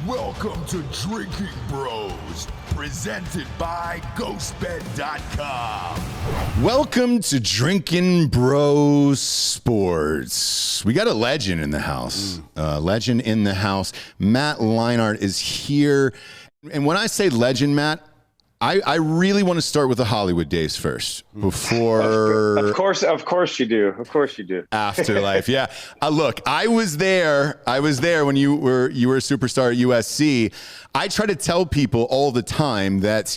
Welcome to Drinking Bros, presented by GhostBed.com. Welcome to Drinkin' Bros Sports. We got a legend in the house. Legend in the house. Matt Leinart is here. And when I say legend, Matt, I really want to start with the Hollywood days first before. Of course you do. Of course you do. Afterlife, yeah. Look, I was there when you were a superstar at USC. I try to tell people all the time that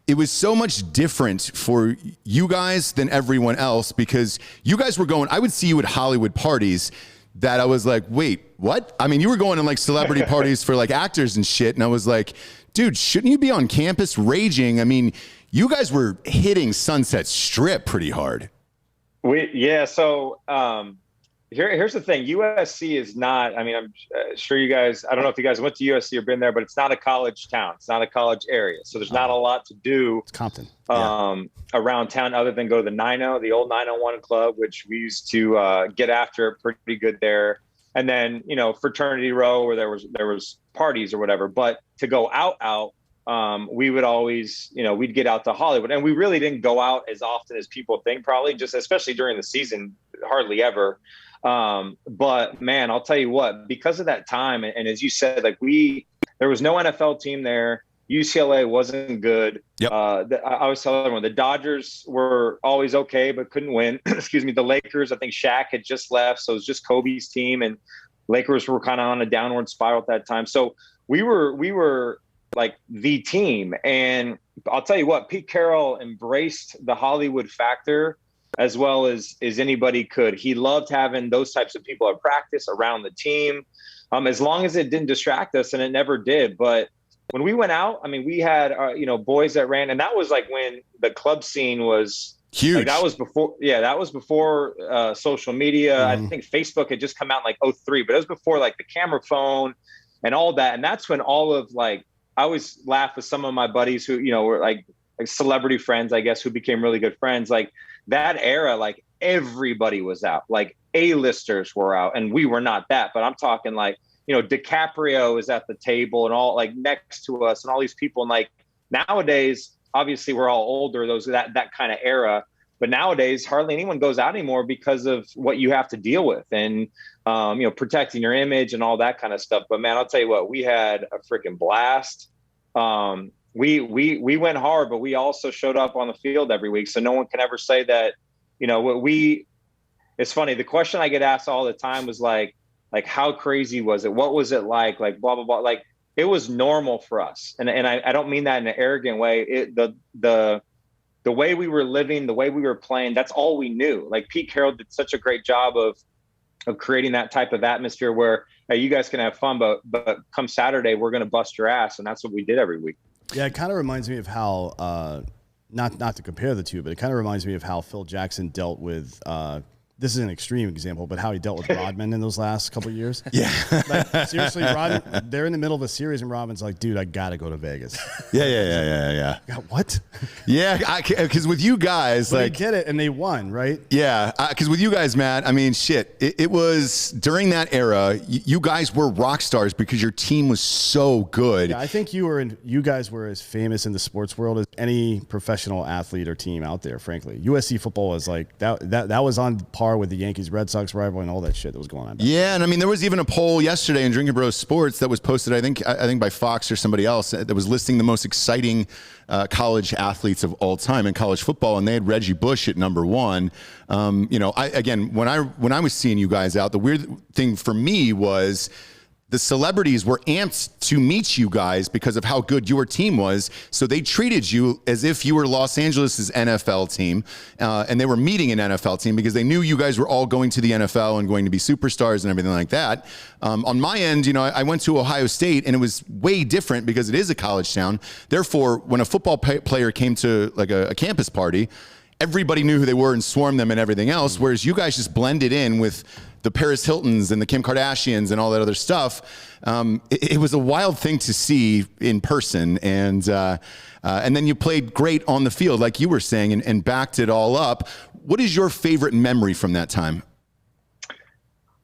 it was so much different for you guys than everyone else because you guys were going. I would see you at Hollywood parties that I was like, wait, what? I mean, you were going to like celebrity parties for like actors and shit, and I was like, dude, shouldn't you be on campus raging? I mean, you guys were hitting Sunset Strip pretty hard. So here's the thing. USC is not, I mean, I'm sure you guys, I don't know if you guys went to USC or been there, but it's not a college town. It's not a college area. So there's not a lot to do. It's Compton. Around town other than go to the 90, the old 901 club, which we used to get after pretty good there. And then, fraternity row where there was parties or whatever. But to go out, we would always, we'd get out to Hollywood. And we really didn't go out as often as people think, probably, just especially during the season, hardly ever. But man, I'll tell you what, because of that time, and as you said, there was no NFL team there. UCLA wasn't good. Yep. I was telling everyone the Dodgers were always okay, but couldn't win. Excuse me. The Lakers, I think Shaq had just left. So it was just Kobe's team, and Lakers were kind of on a downward spiral at that time. So we were like the team. And I'll tell you what, Pete Carroll embraced the Hollywood factor as well as anybody could. He loved having those types of people at practice around the team, as long as it didn't distract us, and it never did. But when we went out, I mean, we had, boys that ran, and that was like when the club scene was huge. Like that was before social media. Mm-hmm. I think Facebook had just come out in like 2003, but it was before like the camera phone and all that. And that's when all of I always laugh with some of my buddies who, were like celebrity friends, I guess, who became really good friends. Like that era, like everybody was out, like A-listers were out, and we were not that, but I'm talking like, DiCaprio is at the table and all like next to us and all these people. And like nowadays, obviously we're all older, that kind of era, but nowadays hardly anyone goes out anymore because of what you have to deal with and, protecting your image and all that kind of stuff. But man, I'll tell you what, we had a freaking blast. We went hard, but we also showed up on the field every week. So no one can ever say that, it's funny. The question I get asked all the time was like, how crazy was it? What was it like? Like blah, blah, blah. Like it was normal for us. And I don't mean that in an arrogant way. The way we were living, the way we were playing, that's all we knew. Like Pete Carroll did such a great job of creating that type of atmosphere where, hey, you guys can have fun, but come Saturday, we're going to bust your ass. And that's what we did every week. Yeah. It kind of reminds me of how, not to compare the two, but it kind of reminds me of how Phil Jackson dealt with, this is an extreme example, but how he dealt with Rodman in those last couple of years. Yeah. Like, seriously, Rodman, they're in the middle of a series, and Rodman's like, dude, I got to go to Vegas. Yeah. What? Yeah, because with you guys, they did it, and they won, right? Yeah, because with you guys, Matt, I mean, shit, it was during that era, you guys were rock stars because your team was so good. Yeah, I think you guys were as famous in the sports world as any professional athlete or team out there, frankly. USC football was like, that was on par with the Yankees Red Sox rivalry and all that shit that was going on. Yeah, and I mean there was even a poll yesterday in Drinkin' Bros Sports that was posted, I think by Fox or somebody else, that was listing the most exciting college athletes of all time in college football, and they had Reggie Bush at number one. When I was seeing you guys out, the weird thing for me was the celebrities were amped to meet you guys because of how good your team was. So they treated you as if you were Los Angeles' NFL team, and they were meeting an NFL team because they knew you guys were all going to the NFL and going to be superstars and everything like that. On my end, I went to Ohio State, and it was way different because it is a college town. Therefore, when a football player came to like a campus party, everybody knew who they were and swarmed them and everything else, whereas you guys just blended in with the Paris Hiltons and the Kim Kardashians and all that other stuff. It was a wild thing to see in person. And then you played great on the field, like you were saying, and backed it all up. What is your favorite memory from that time?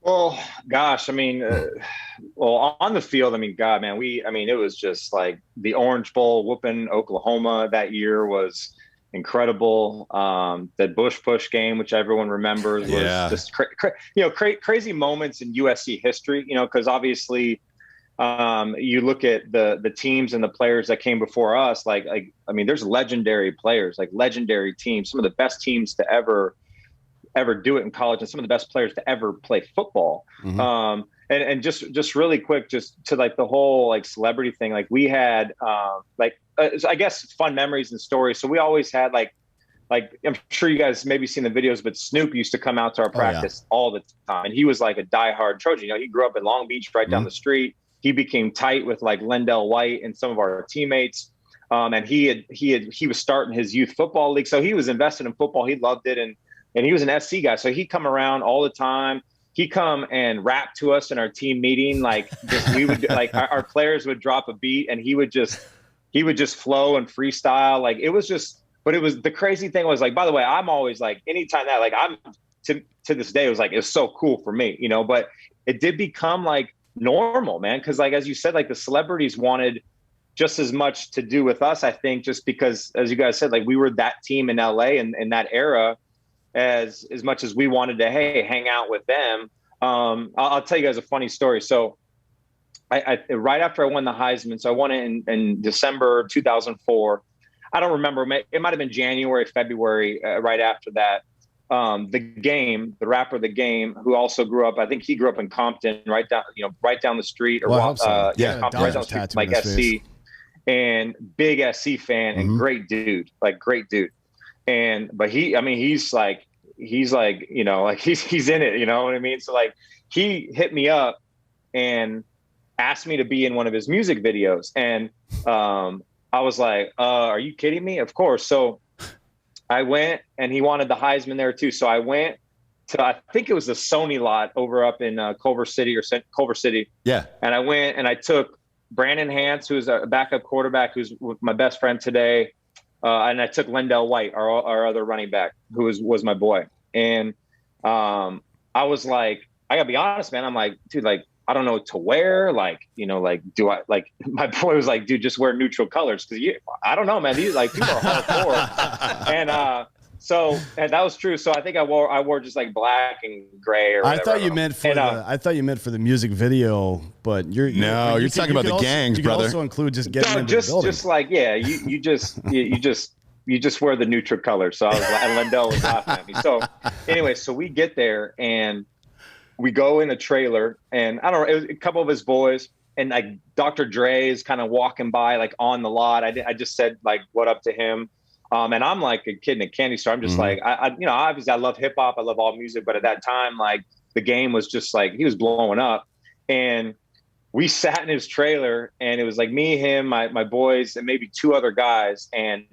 Well, gosh, I mean, well, on the field, I mean, God, man, it was just like the Orange Bowl whooping Oklahoma that year was incredible. That Bush push game, which everyone remembers, was just crazy moments in USC history. Because obviously, you look at the teams and the players that came before us. There's legendary players, like legendary teams, some of the best teams to ever do it in college, and some of the best players to ever play football. Mm-hmm. And just really quick, just to like the whole like celebrity thing, like we had I guess fun memories and stories. So we always had like I'm sure you guys maybe seen the videos, but Snoop used to come out to our practice all the time, and he was like a diehard Trojan. He grew up in Long Beach, right down the street. He became tight with like Lendell White and some of our teammates. And he was starting his youth football league, so he was invested in football. He loved it, and he was an SC guy, so he'd come around all the time. He'd come and rap to us in our team meeting. We would like our players would drop a beat, and he would just flow and freestyle. But it was the crazy thing was like, by the way, I'm always like, anytime that I'm to this day, it was like, it's so cool for me, but it did become like normal, man. Cause like, as you said, like the celebrities wanted just as much to do with us, I think, just because, as you guys said, like we were that team in LA and in that era, as much as we wanted to, hang out with them. I'll tell you guys a funny story. So I right after I won the Heisman, so I won it in December 2004. I don't remember. It might've been January, February, right after that. The rapper, The Game, who also grew up, I think he grew up in Compton, right down the street, or Compton, right down the street, like SC, and big SC fan and great dude. But he's in it, you know what I mean? So like he hit me up and asked me to be in one of his music videos. And I was like, are you kidding me? Of course. So I went, and he wanted the Heisman there too. So I went to, I think it was the Sony lot over up in Culver City. Yeah. And I went and I took Brandon Hance, who's a backup quarterback, who's my best friend today. And I took Lendell White, our other running back, who was my boy. And I was like, I gotta be honest, man. I'm like, dude, like, I don't know what to wear. Like, do I, like, my boy was like, dude, just wear neutral colors. Cause I don't know, man. These like people are hardcore. And that was true. So I think I wore just like black and gray or whatever. I thought you meant for the music video, but you're talking about the gangs, brother. You can also include just getting into the building. Just like, yeah, you just wear the neutral color. So I was like, and Lendell was laughing at me. So anyway, so we get there and we go in a trailer, and I don't know, it was a couple of his boys, and like Dr. Dre is kind of walking by like on the lot. I just said like what up to him. And I'm like a kid in a candy store. I'm just like, obviously I love hip hop. I love all music. But at that time, like The Game was just like, he was blowing up. And we sat in his trailer, and it was like me, him, my boys, and maybe two other guys. And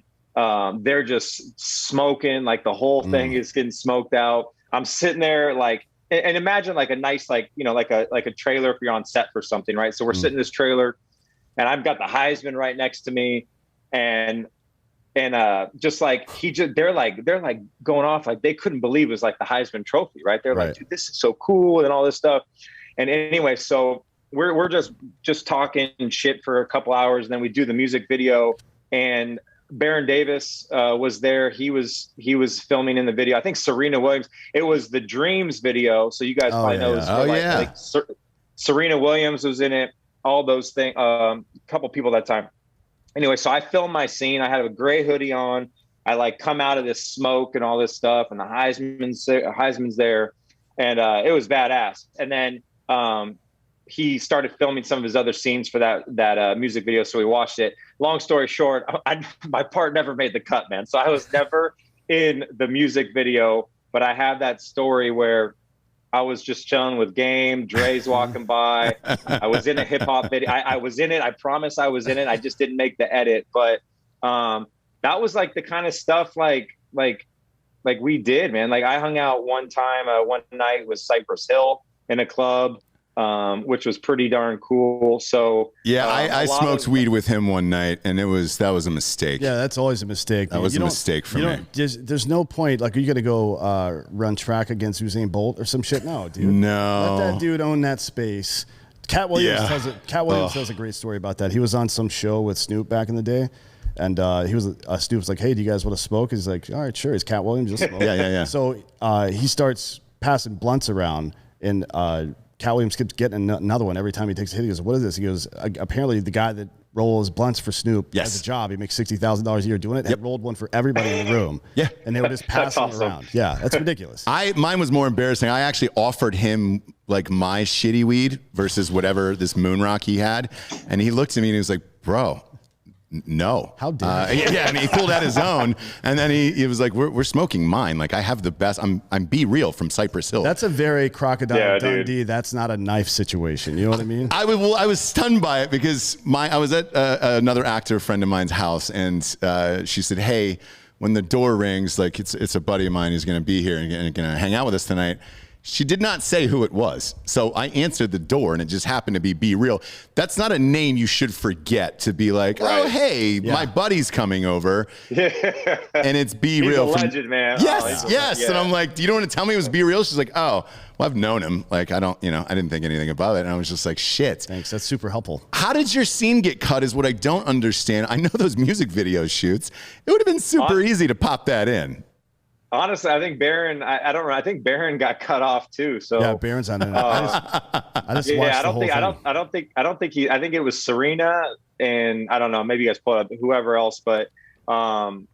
they're just smoking, like the whole thing is getting smoked out. I'm sitting there like, and imagine like a nice, like, like a trailer if you're on set for something, right? So we're sitting in this trailer, and I've got the Heisman right next to me. And just like they're like going off, like they couldn't believe it was like the Heisman Trophy, right? They're like, dude, this is so cool and all this stuff. And anyway, so we're just talking shit for a couple hours, and then we do the music video, and Baron Davis was there. He was filming in the video. I think Serena Williams. It was the Dreams video, so you guys probably know. Like Serena Williams was in it. All those things. A couple people that time. Anyway, so I filmed my scene. I had a gray hoodie on. I like come out of this smoke and all this stuff, and the Heisman's there, and it was badass. And then he started filming some of his other scenes for that music video, so we watched it. Long story short, my part never made the cut, man. So I was never in the music video, but I have that story where I was just chilling with Game. Dre's walking by. I was in a hip hop video. I was in it. I promise I was in it. I just didn't make the edit. But that was like the kind of stuff like we did, man. Like I hung out one night with Cypress Hill in a club. which was pretty darn cool. So yeah, I smoked weed with him one night, and that was a mistake. Yeah, that's always a mistake. That was a mistake for me. There's no point. Like, are you going to go run track against Usain Bolt or some shit? No, dude. No. Let that dude own that space. Cat Williams tells a great story about that. He was on some show with Snoop back in the day. And Snoop's like, hey, do you guys want to smoke? He's like, all right, sure. He's Cat Williams. Just smoke. Yeah. So he starts passing blunts around, and Cat Williams keeps getting another one every time he takes a hit. He goes, what is this? He goes, apparently the guy that rolls blunts for Snoop has a job. He makes $60,000 a year doing it. Had rolled one for everybody in the room. Yeah. And they were just passing it around. Yeah, that's ridiculous. Mine was more embarrassing. I actually offered him like my shitty weed versus whatever this moon rock he had. And he looked at me and he was like, bro, no. How dare you? Yeah, and he pulled out his own, and then he was like, "We're smoking mine. Like I have the best. I'm Be Real from Cypress Hill." That's a very Crocodile Dundee. That's not a knife situation. You know what I mean? I was stunned by it because I was at another actor friend of mine's house, and she said, "Hey, when the door rings, like it's a buddy of mine who's going to be here and going to hang out with us tonight." She did not say who it was. So I answered the door, and it just happened to be Real. That's not a name you should forget to be like, oh, hey, my buddy's coming over. And it's Be Real. He's a legend, man. Yes, yes. Yeah. And I'm like, you don't want to tell me it was Be Real? She's like, oh, well, I've known him. Like, I didn't think anything about it. And I was just like, shit. Thanks. That's super helpful. How did your scene get cut is what I don't understand. I know those music video shoots. It would have been super easy to pop that in. Honestly, I think Barron. I don't know. I think Barron got cut off too. So yeah, Barron's on it. I just watched the whole thing. I don't think it was Serena, and I don't know. Maybe you guys pulled up whoever else, but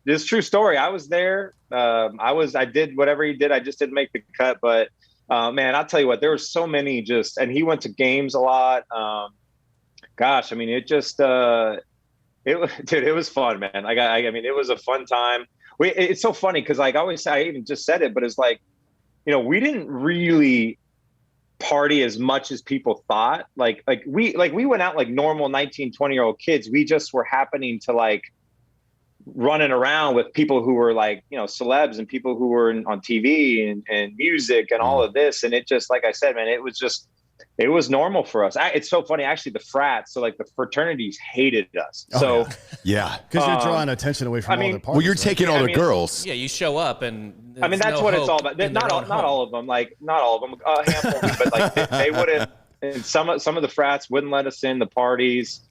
this is a true story. I was there. I did whatever he did. I just didn't make the cut. But man, I'll tell you what. There were so many and he went to games a lot. Gosh, I mean, it was fun, man. I mean, it was a fun time. It's so funny because like I always say, I even just said it, but it's like, we didn't really party as much as people thought. Like we went out like normal 19, 20-year-old kids. We just were happening to like running around with people who were like, celebs and people who were on TV and music and all of this. And it just, like I said, man, it was normal for us. It's so funny, actually, the frats, so like the fraternities hated us. Yeah. Because you're drawing attention away from all their parties. Well, you're taking all the girls. Yeah, you show up and that's what it's all about. Not all of them, like not all of them, a handful, but like they wouldn't. And some of the frats wouldn't let us in the parties,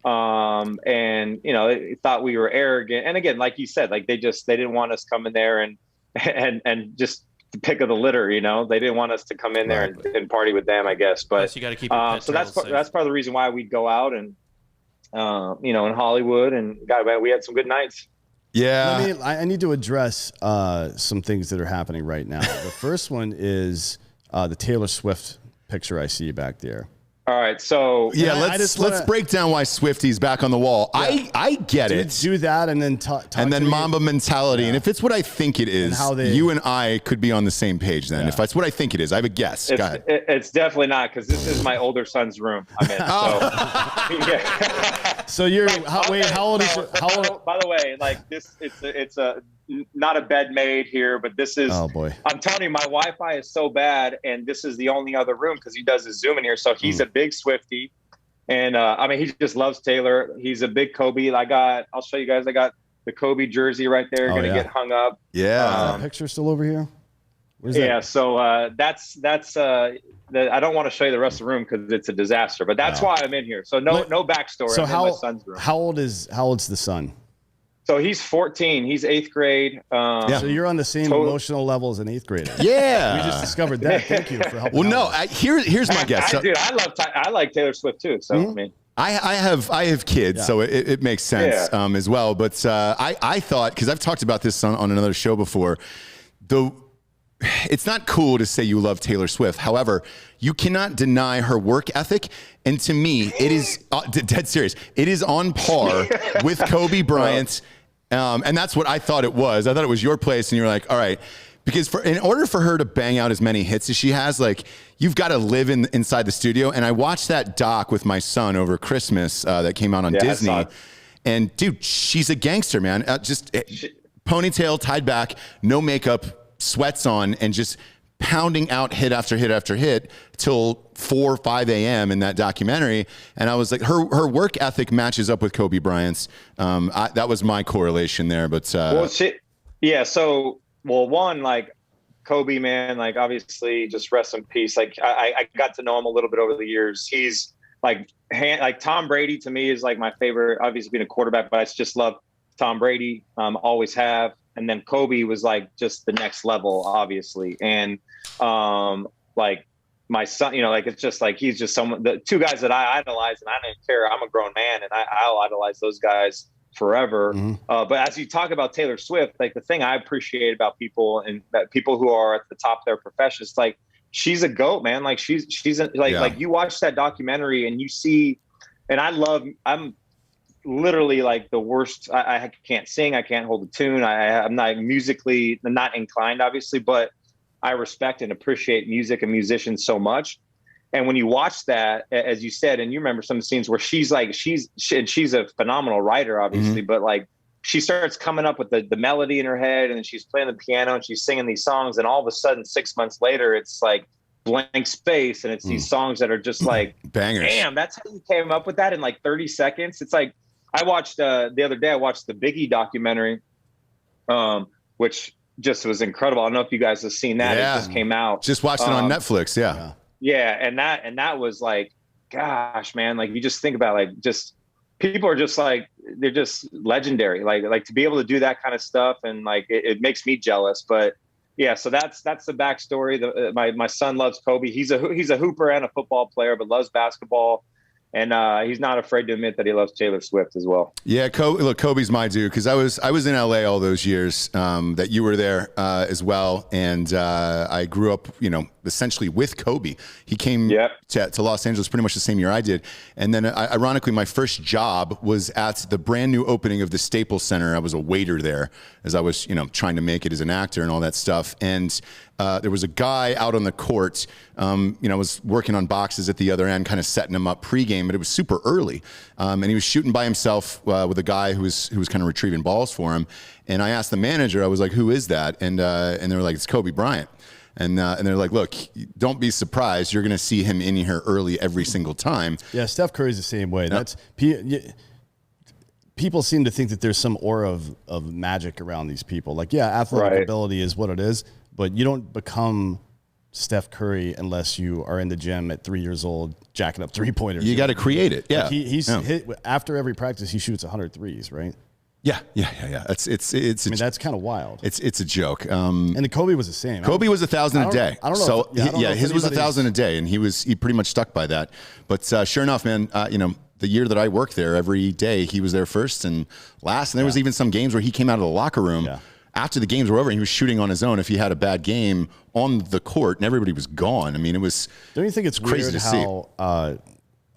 and they thought we were arrogant. And again, like you said, like they didn't want us coming there and just the pick of the litter, they didn't want us to come in there and party with them, I guess. But you got to keep so that's part of the reason why we'd go out and in Hollywood, and God, man, we had some good nights. Yeah. I need to address some things that are happening right now. The first one is the Taylor Swift picture I see back there. All right, so yeah, let's break down why Swifty's back on the wall. Yeah. I get it. Do that and then talk and then Mamba mentality. Yeah. And if it's what I think it is, you and I could be on the same page then. Yeah. If that's what I think it is, I have a guess. Go ahead. It's definitely not, because this is my older son's room I'm in. So, so you're how old is your, how old? By the way, like this, it's a not a bed made here, but this is. Oh boy! I'm telling you, my Wi-Fi is so bad, and this is the only other room because he does his Zoom in here. So he's a big Swiftie, and he just loves Taylor. He's a big Kobe. I'll show you guys. I got the Kobe jersey right there, gonna get hung up. Yeah, is that picture still over here? Yeah, so that's I don't want to show you the rest of the room because it's a disaster. But that's why I'm in here. So no backstory. So I'm in my son's room. How old's the son? So he's 14. He's 8th grade. So you're on the same emotional level as an 8th grader. Yeah, we just discovered that. Thank you for helping. Well, no, here's my guess. Dude, I like Taylor Swift too. So I mean, I have kids, so it makes sense as well. But I thought, because I've talked about this on another show before, it's not cool to say you love Taylor Swift. However, you cannot deny her work ethic. And to me, it is dead serious. It is on par with Kobe Bryant. And that's what I thought it was. I thought it was your place, and you were like, all right. Because in order for her to bang out as many hits as she has, like, you've got to live inside the studio. And I watched that doc with my son over Christmas that came out on Disney. And, dude, she's a gangster, man. Just ponytail, tied back, no makeup, sweats on, and just pounding out hit after hit after hit till 4 or 5 a.m. in that documentary. And I was like, her work ethic matches up with Kobe Bryant's. That was my correlation there. But one, like Kobe, man, like obviously just rest in peace. Like I got to know him a little bit over the years. He's like Tom Brady to me is like my favorite, obviously being a quarterback, but I just love Tom Brady. Always have. And then Kobe was like just the next level, obviously. And like my son, you know, like it's just like he's just someone. The two guys that I idolize, and I don't care. I'm a grown man, and I'll idolize those guys forever. But as you talk about Taylor Swift, like the thing I appreciate about people and that people who are at the top of their professions, like she's a GOAT, man. Like she's like you watch that documentary and you see, and I'm literally like the worst. I can't sing. I can't hold a tune. I'm not musically not inclined, obviously, but I respect and appreciate music and musicians so much. And when you watch that, as you said, and you remember some of the scenes where she's a phenomenal writer, obviously, but like she starts coming up with the melody in her head, and then she's playing the piano and she's singing these songs. And all of a sudden, 6 months later, it's like blank space. And it's these songs that are just like bangers. Damn, that's how you came up with that in like 30 seconds. It's like, I watched the other day, I watched the Biggie documentary, which just was incredible. I don't know if you guys have seen that. Yeah. It just came out. Just watched it on Netflix. Yeah. Yeah. And that was like, gosh, man, like you just think about like just people are just like, they're just legendary. Like to be able to do that kind of stuff. And like, it makes me jealous, but yeah. So that's the backstory. My son loves Kobe. He's a hooper and a football player, but loves basketball. And he's not afraid to admit that he loves Taylor Swift as well. Yeah, Kobe's my dude, because I was in LA all those years that you were there as well, and I grew up, you know, essentially with Kobe. He came to Los Angeles pretty much the same year I did, and then ironically, my first job was at the brand new opening of the Staples Center. I was a waiter there, as I was, you know, trying to make it as an actor and all that stuff, and there was a guy out on the court, you know, was working on boxes at the other end, kind of setting him up pregame, but it was super early. And he was shooting by himself with a guy who was kind of retrieving balls for him. And I asked the manager, I was like, who is that? And they were like, it's Kobe Bryant. And they're like, look, don't be surprised. You're going to see him in here early every single time. Yeah, Steph Curry's the same way. That's people seem to think that there's some aura of magic around these people. Like, yeah, athletic ability is what it is, but you don't become Steph Curry unless you are in the gym at 3 years old jacking up three-pointers. You got to create it. Yeah. Like he's hit after every practice. He shoots 100 threes, right? Yeah. It's I mean, that's kind of wild. It's a joke. And Kobe was the same. Kobe was 1,000 a day. I don't know. So his was 1,000 a day, and he pretty much stuck by that. But sure enough, man, you know, the year that I worked there, every day he was there first and last. And there was even some games where he came out of the locker room after the games were over, and he was shooting on his own if he had a bad game on the court, and everybody was gone. I mean, it was. Don't you think it's crazy weird to see? How,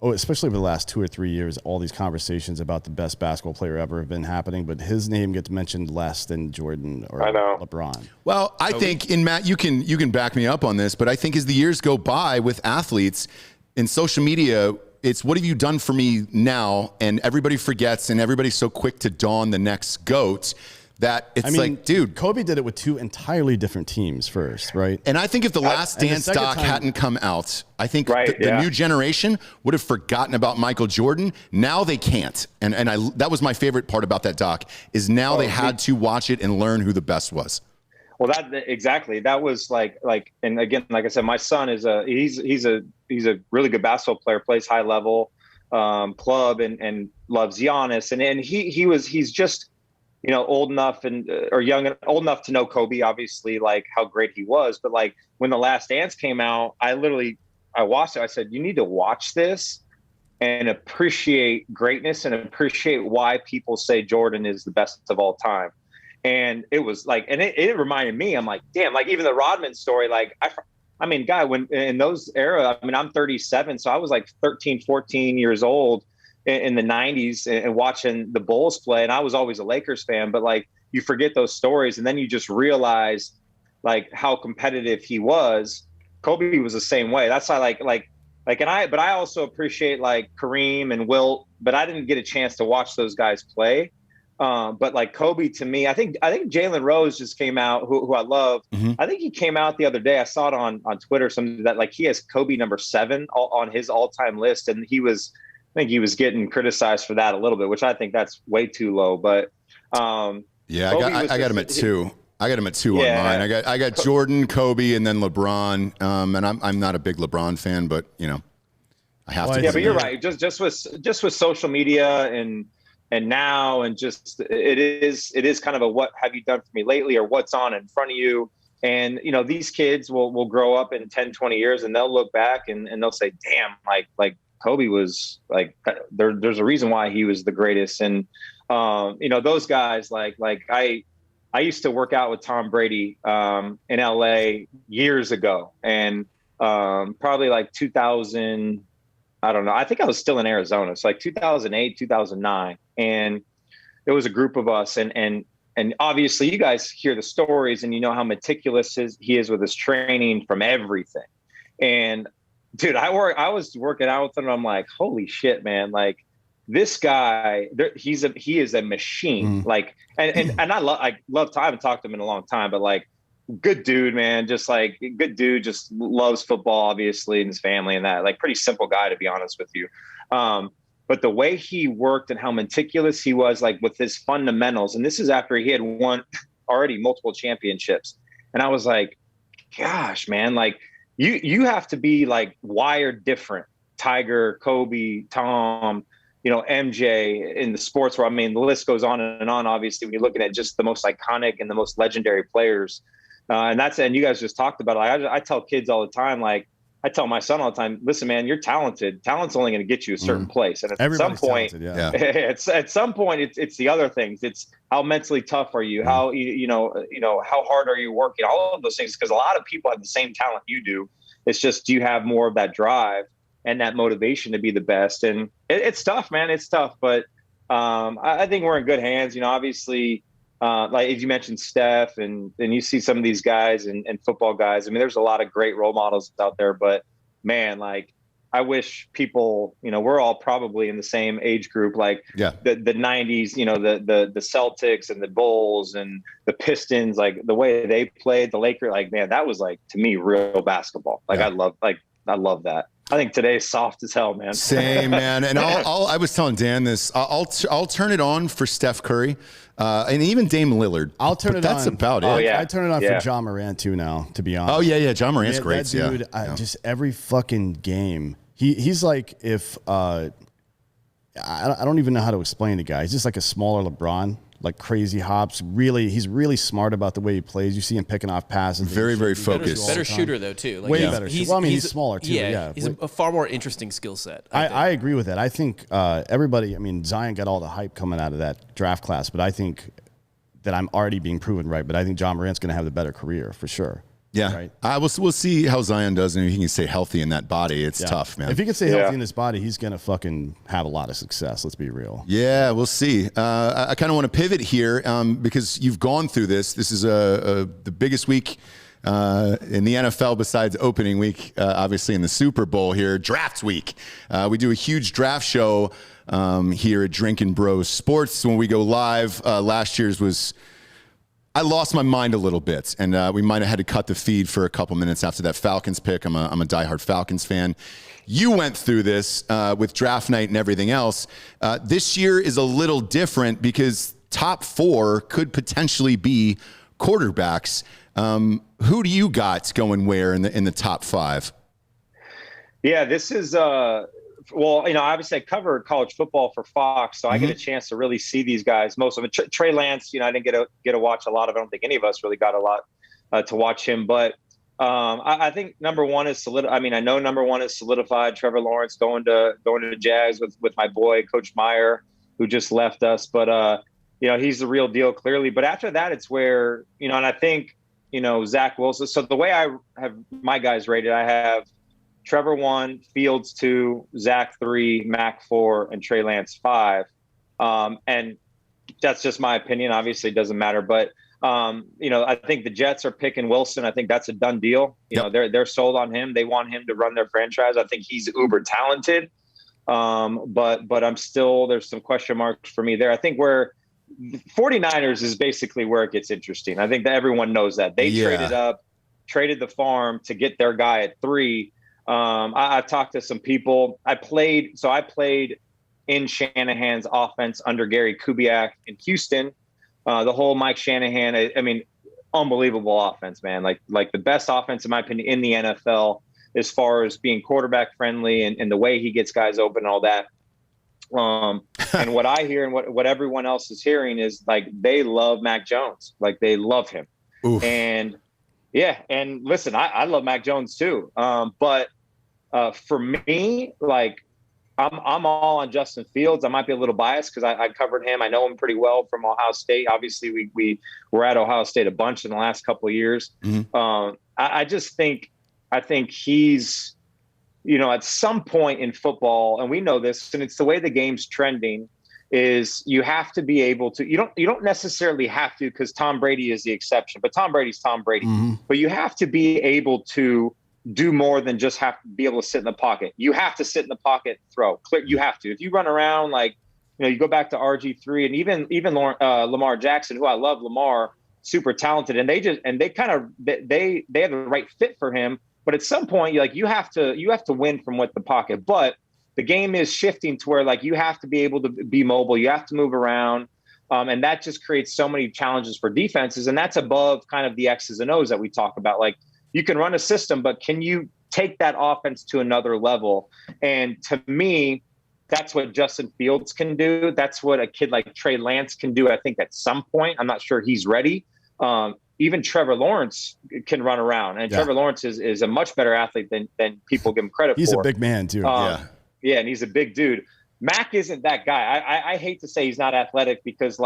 especially over the last 2 or 3 years, all these conversations about the best basketball player ever have been happening, but his name gets mentioned less than Jordan or LeBron. Well, I think, and Matt, you can back me up on this, but I think as the years go by with athletes in social media, it's what have you done for me now? And everybody forgets, and everybody's so quick to don the next GOAT that it's like, dude. Kobe did it with 2 entirely different teams first, right? And I think if the Last Dance doc hadn't come out, I think the new generation would have forgotten about Michael Jordan. Now they can't. And that was my favorite part about that doc, is now they had to watch it and learn who the best was. Well, that was like, and again, like I said, my son is he's a really good basketball player, plays high level club and loves Giannis. And he's just, you know, old enough old enough to know Kobe, obviously, like how great he was. But like when The Last Dance came out, I watched it. I said, you need to watch this and appreciate greatness and appreciate why people say Jordan is the best of all time. And it was like, and it reminded me, I'm like, damn, like even the Rodman story, like, I mean, guy, when in those era, I mean, I'm 37. So I was like 13, 14 years old in the 90s and watching the Bulls play. And I was always a Lakers fan, but like you forget those stories. And then you just realize like how competitive he was. Kobe was the same way. That's why but I also appreciate like Kareem and Wilt, but I didn't get a chance to watch those guys play. But like Kobe, to me, I think Jalen Rose just came out, who I love. Mm-hmm. I think he came out the other day. I saw it on Twitter, something that like he has Kobe number 7 on his all-time list, and I think he was getting criticized for that a little bit, which I think that's way too low. But yeah, I got him at 2. I got him at 2 on mine. I got Jordan, Kobe, and then LeBron. And I'm not a big LeBron fan, but I have to. Yeah, but you're right. Just with social media and now, and just it is kind of a what have you done for me lately, or what's on in front of you. And these kids will grow up in 10, 20 years, and they'll look back and they'll say, damn, like Kobe was like, there's a reason why he was the greatest. And those guys, like I used to work out with Tom Brady in LA years ago, and probably like 2000, I don't know. I think I was still in Arizona. So like 2008, 2009. And it was a group of us. And obviously you guys hear the stories and you know how meticulous he is with his training from everything. And dude, I was working out with him, and I'm like, holy shit, man. Like this guy, he is a machine. Like, and I love Tom. I haven't talked to him in a long time, but like, good dude, man. Just like good dude, just loves football, obviously, and his family and that. Like pretty simple guy, to be honest with you. But the way he worked and how meticulous he was, like with his fundamentals, and this is after he had won already multiple championships. And I was like, gosh, man, like you have to be like wired different. Tiger, Kobe, Tom, MJ in the sports world. I mean, the list goes on and on, obviously, when you're looking at just the most iconic and the most legendary players. And you guys just talked about it. I tell kids all the time, like I tell my son all the time, listen, man, you're talented. Talent's only going to get you a certain place. And at some point, at some point, it's the other things. It's how mentally tough are you? How, how hard are you working? All of those things. Because a lot of people have the same talent you do. It's just, do you have more of that drive and that motivation to be the best? And it's tough, man. It's tough. But I think we're in good hands. Obviously, like as you mentioned, Steph, and you see some of these guys and football guys. I mean, there's a lot of great role models out there, but man, like I wish people, we're all probably in the same age group, like the 90s, the Celtics and the Bulls and the Pistons, like the way they played, the Lakers, like, man, that was like, to me, real basketball. Like I love that. I think today's soft as hell, man. Same, man. And I was telling Dan this. I'll turn it on for Steph Curry, and even Dame Lillard. I'll turn it on. That's about it. Oh, yeah. I turn it on for John Morant too now, to be honest. Oh yeah. John Morant's great. That dude, just every fucking game. He's like if I don't even know how to explain the guy. He's just like a smaller LeBron. Like crazy hops. He's really smart about the way he plays. You see him picking off passes. Very, very focused. Better shooter though too. Like way better. He's smaller too. Yeah, he's a far more interesting skill set. I agree with that. I think everybody. I mean, Zion got all the hype coming out of that draft class, but I think that I'm already being proven right. But I think John Morant's going to have the better career for sure. Yeah, right. We'll see how Zion does, and if he can stay healthy in that body. It's tough, man. If he can stay healthy in this body, he's gonna fucking have a lot of success. Let's be real. Yeah, we'll see. I kind of want to pivot here because you've gone through this. This is the biggest week in the NFL besides opening week, obviously in the Super Bowl here, draft week. We do a huge draft show here at Drinkin' Bros Sports when we go live. Last year's was. I lost my mind a little bit, and we might have had to cut the feed for a couple minutes after that Falcons pick. I'm a diehard Falcons fan. You went through this with draft night and everything else. This year is a little different because top 4 could potentially be quarterbacks. Who do you got going where in the top 5? Yeah, this is well, obviously I cover college football for Fox, so I get a chance to really see these guys. Most of it, Trey Lance, I didn't get to watch a lot of it. I don't think any of us really got a lot to watch him. But I think number 1 is solidified. I mean, I know number 1 is solidified. Trevor Lawrence going to the Jags with my boy Coach Meyer, who just left us. But he's the real deal, clearly. But after that, it's where and I think Zach Wilson. So the way I have my guys rated, I have Trevor 1, Fields 2, Zach 3, Mac 4, and Trey Lance 5. And that's just my opinion. Obviously, it doesn't matter. But, I think the Jets are picking Wilson. I think that's a done deal. They're sold on him. They want him to run their franchise. I think he's uber talented. But I'm still, there's some question marks for me there. I think where 49ers is basically where it gets interesting. I think that everyone knows that. They traded the farm to get their guy at 3. I've talked to some people. I played in Shanahan's offense under Gary Kubiak in Houston. The whole Mike Shanahan, I mean, unbelievable offense, man. Like the best offense, in my opinion, in the NFL as far as being quarterback friendly and the way he gets guys open and all that. And what I hear and what everyone else is hearing is like they love Mac Jones. Like they love him. Oof. And listen, I love Mac Jones too. But for me, like I'm all on Justin Fields. I might be a little biased because I covered him. I know him pretty well from Ohio State. Obviously, we were at Ohio State a bunch in the last couple of years. Mm-hmm. I think he's, at some point in football, and we know this, and it's the way the game's trending, is you have to be able to. You don't necessarily have to, because Tom Brady is the exception, but Tom Brady's Tom Brady. Mm-hmm. But you have to be able to do more than just have to be able to sit in the pocket. You have to sit in the pocket, throw. You have to. If you run around you go back to RG3 and even Lamar Jackson, who I love, Lamar, super talented, and they have the right fit for him. But at some point, you have to win from with the pocket. But the game is shifting to where you have to be able to be mobile. You have to move around. And that just creates so many challenges for defenses. And that's above kind of the X's and O's that we talk about. You can run a system, but can you take that offense to another level? And to me, that's what Justin Fields can do. That's what a kid like Trey Lance can do, I think, at some point. I'm not sure he's ready. Even Trevor Lawrence can run around. And Trevor Lawrence is a much better athlete than people give him credit for. He's a big man, too. Yeah, and he's a big dude. Mac isn't that guy. I hate to say he's not athletic because,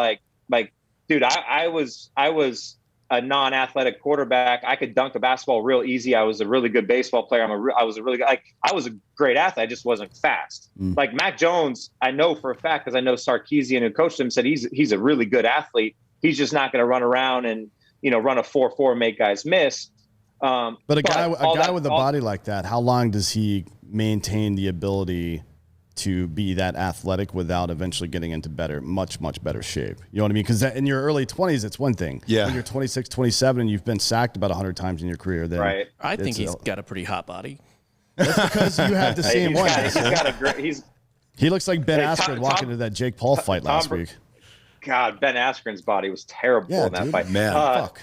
dude, I was a non-athletic quarterback. I could dunk a basketball real easy. I was a really good baseball player. I was a great athlete. I just wasn't fast. Like Mac Jones, I know for a fact because I know Sarkisian, who coached him, said he's a really good athlete. He's just not going to run around and run a 4.4 and make guys miss. But a guy with a body like that, how long does he maintain the ability to be that athletic without eventually getting into much better shape? You know what I mean? Because in your early 20s, it's one thing. Yeah. When you're 26, 27, and you've been sacked about 100 times in your career, then right. I think he's got a pretty hot body. That's because you have the same one. He looks like Ben Askren walking into that Jake Paul fight last week. God, Ben Askren's body was terrible in that fight. Man, fuck.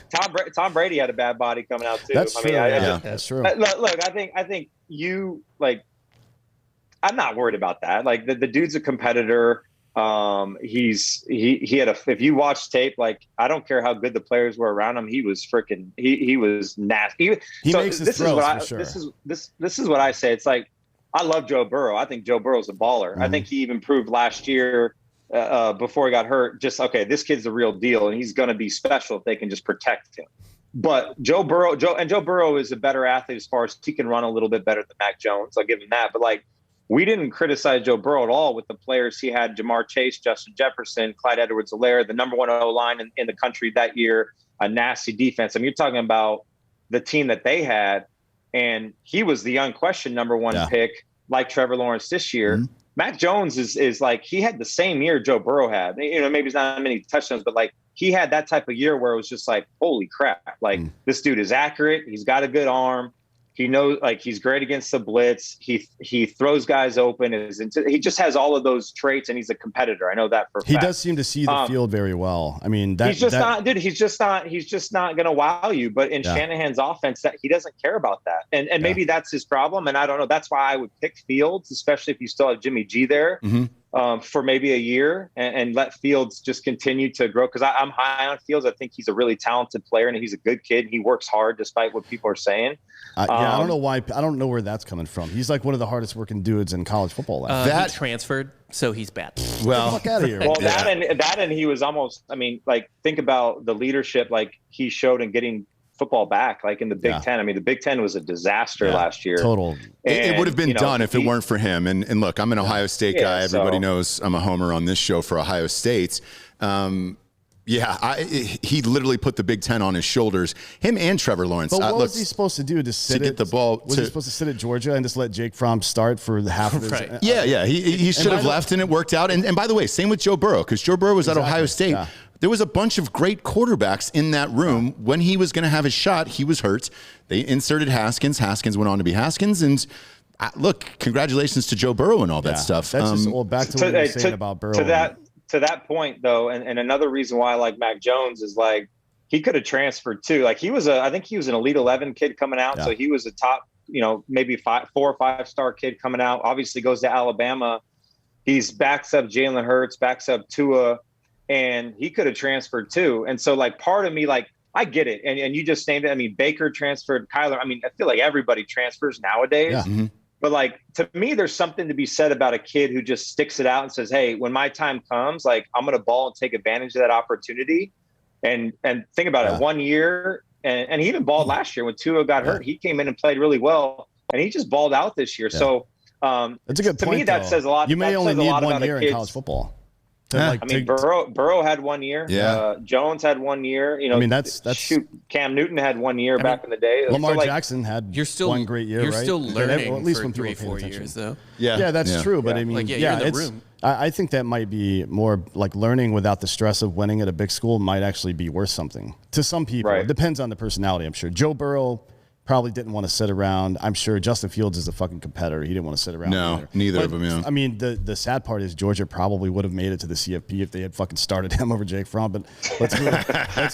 Tom Brady had a bad body coming out too. That's true. That's true. Look, I think you I'm not worried about that. The dude's a competitor. He had if you watch tape, I don't care how good the players were around him. He was freaking. He was nasty. He makes his throws for sure. This is what I say. It's I love Joe Burrow. I think Joe Burrow's a baller. I think he even proved last year. Before he got hurt, this kid's the real deal, and he's going to be special if they can just protect him. But Joe Burrow is a better athlete as far as he can run a little bit better than Mac Jones. I'll give him that. But we didn't criticize Joe Burrow at all with the players he had: Jamar Chase, Justin Jefferson, Clyde Edwards-Helaire, the number 1 O-line in the country that year, a nasty defense. I mean, you're talking about the team that they had, and he was the unquestioned number 1 pick, like Trevor Lawrence this year. Mm-hmm. Mac Jones is he had the same year Joe Burrow had. Maybe it's not many touchdowns, but he had that type of year where it was just holy crap. This dude is accurate. He's got a good arm. He knows he's great against the blitz. He throws guys open. He just has all of those traits, and he's a competitor. I know that for a fact. He does seem to see the field very well. I mean, he's just not going to wow you. But in Shanahan's offense, that he doesn't care about that, and maybe that's his problem. And I don't know. That's why I would pick Fields, especially if you still have Jimmy G there. Mm-hmm. For maybe a year and let Fields just continue to grow. Because I'm high on Fields. I think he's a really talented player and he's a good kid. He works hard despite what people are saying. I don't know why. I don't know where that's coming from. He's one of the hardest working dudes in college football. He transferred, so he's bad. Well, get the fuck out of here. Well, that and he was almost. I mean, think about the leadership he showed in getting football back, in the Big Ten. I mean, the Big Ten was a disaster last year. Total. It would have been done if it weren't for him. And look, I'm an Ohio State guy. Everybody knows I'm a homer on this show for Ohio State. Yeah, he literally put the Big Ten on his shoulders. Him and Trevor Lawrence. But what was he supposed to do? To get the ball? Was he supposed to sit at Georgia and just let Jake Fromm start for the half of his? Right. Yeah. He should have left, and it worked out. And by the way, same with Joe Burrow, because Joe Burrow was at Ohio State. Yeah. There was a bunch of great quarterbacks in that room. When he was going to have his shot, he was hurt. They inserted Haskins. Haskins went on to be Haskins, and look, congratulations to Joe Burrow and all that stuff. That's just back to what you were saying about Burrow. To that point, though, and another reason why I like Mac Jones is like he could have transferred too. Like I think he was an Elite 11 kid coming out, so he was a top, maybe 4 or 5 star kid coming out. Obviously, goes to Alabama. He's backs up Jalen Hurts, backs up Tua, and he could have transferred too. And so, like, part of me, like, I get it, and you just named it. I mean, Baker transferred, Kyler. I mean, I feel like everybody transfers nowadays. Yeah. Mm-hmm. But, like, to me, there's something to be said about a kid who just sticks it out and says, hey, when my time comes, like, I'm going to ball and take advantage of that opportunity. And think about it, 1 year, and he even balled last year when Tua got hurt. He came in and played really well, and he just balled out this year. Yeah. So that's a good point, to me, that says a lot. You may only need 1 year in college football. Burrow had 1 year. Yeah. Jones had 1 year. That's Cam Newton had 1 year back in the day. Lamar Jackson had one great year. You're right? still learning at least for when 3-4 years, though. Yeah, that's true. But I mean, you're in the room. I think that might be more like learning without the stress of winning at a big school might actually be worth something to some people. Right. It depends on the personality, I'm sure. Joe Burrow probably didn't want to sit around. I'm sure Justin Fields is a fucking competitor. He didn't want to sit around. No, neither of them. Yeah. I mean, the sad part is Georgia probably would have made it to the CFP if they had fucking started him over Jake Fromm. But let's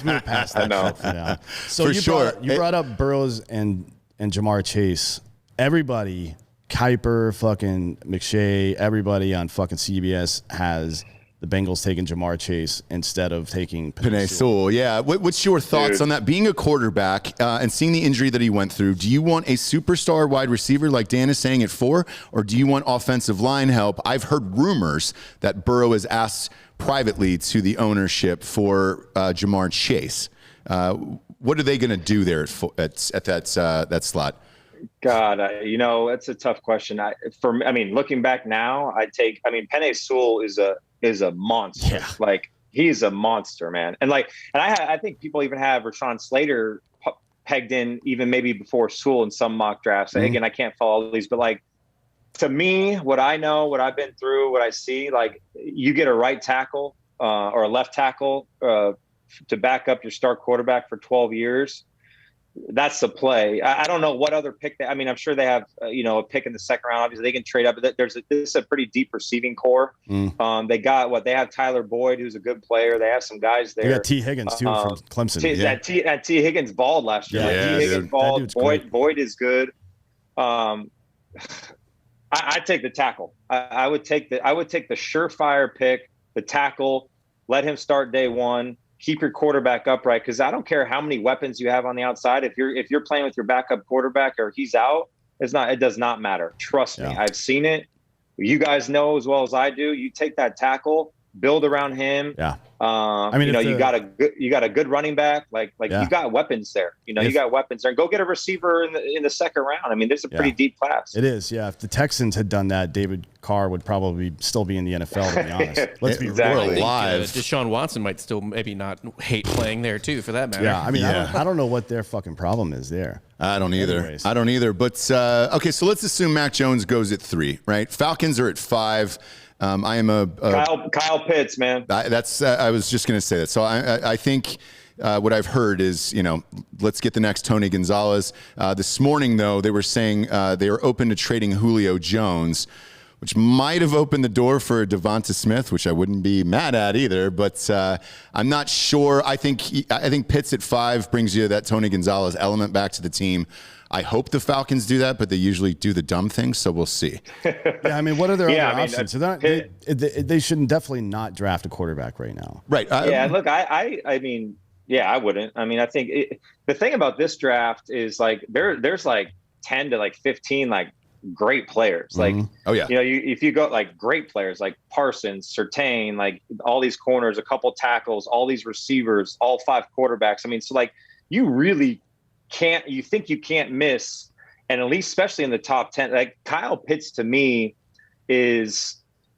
move past that. I know. For now. So you brought up Burrows and Jamar Chase. Everybody, Kuiper, fucking McShay, everybody on fucking CBS has the Bengals taking Jamar Chase instead of taking Penei Sewell. Yeah. What's your thoughts on that? Being a quarterback and seeing the injury that he went through, do you want a superstar wide receiver like Dan is saying at 4, or do you want offensive line help? I've heard rumors that Burrow has asked privately to the ownership for Jamar Chase. What are they going to do there at that slot? God, it's a tough question. Looking back now, Penei Sewell is a monster. Yeah. Like, he's a monster, man. And I think people even have Rashawn Slater pegged in even maybe before Sewell in some mock drafts. Mm-hmm. Again, I can't follow all these, but like, to me, what I know, what I've been through, what I see, like, you get a right tackle or a left tackle to back up your star quarterback for 12 years. That's the play. I don't know what other pick. I'm sure they have, a pick in the second round. Obviously, they can trade up. But this is a pretty deep receiving core. They have Tyler Boyd, who's a good player. They have some guys there. They got T. Higgins too from Clemson. T. Higgins balled last year. Yeah, T. Higgins balled. Boyd is good. I take the tackle. I would take the surefire pick, the tackle. Let him start day one. Keep your quarterback upright, because I don't care how many weapons you have on the outside. If you're playing with your backup quarterback or he's out, it does not matter. Trust me, I've seen it. You guys know as well as I do. You take that tackle, build around him. Yeah. You got a good running back. You got weapons there. You got weapons there. And go get a receiver in the second round. There's a pretty deep class. It is. Yeah. If the Texans had done that, David Carr would probably still be in the NFL. To be honest, let's be exactly. real. Live. Deshaun Watson might still maybe not hate playing there too, for that matter. Yeah. I don't know what their fucking problem is there. I don't either. But okay, so let's assume Mac Jones goes at 3, right? Falcons are at 5. I am Kyle Pitts, man. I was just going to say that. So I think what I've heard is, let's get the next Tony Gonzalez. This morning, though, they were saying they were open to trading Julio Jones, which might have opened the door for Devonta Smith, which I wouldn't be mad at either. But I'm not sure. I think Pitts at 5 brings you that Tony Gonzalez element back to the team. I hope the Falcons do that, but they usually do the dumb thing, so we'll see. What are their other options? So they should definitely not draft a quarterback right now. Right. Look, I wouldn't. I think the thing about this draft is there's 10 to 15 great players. If you go great players like Parsons, Surtain, all these corners, a couple tackles, all these receivers, all 5 quarterbacks. You really you think you can't miss, and at least especially in the top 10, Kyle Pitts to me he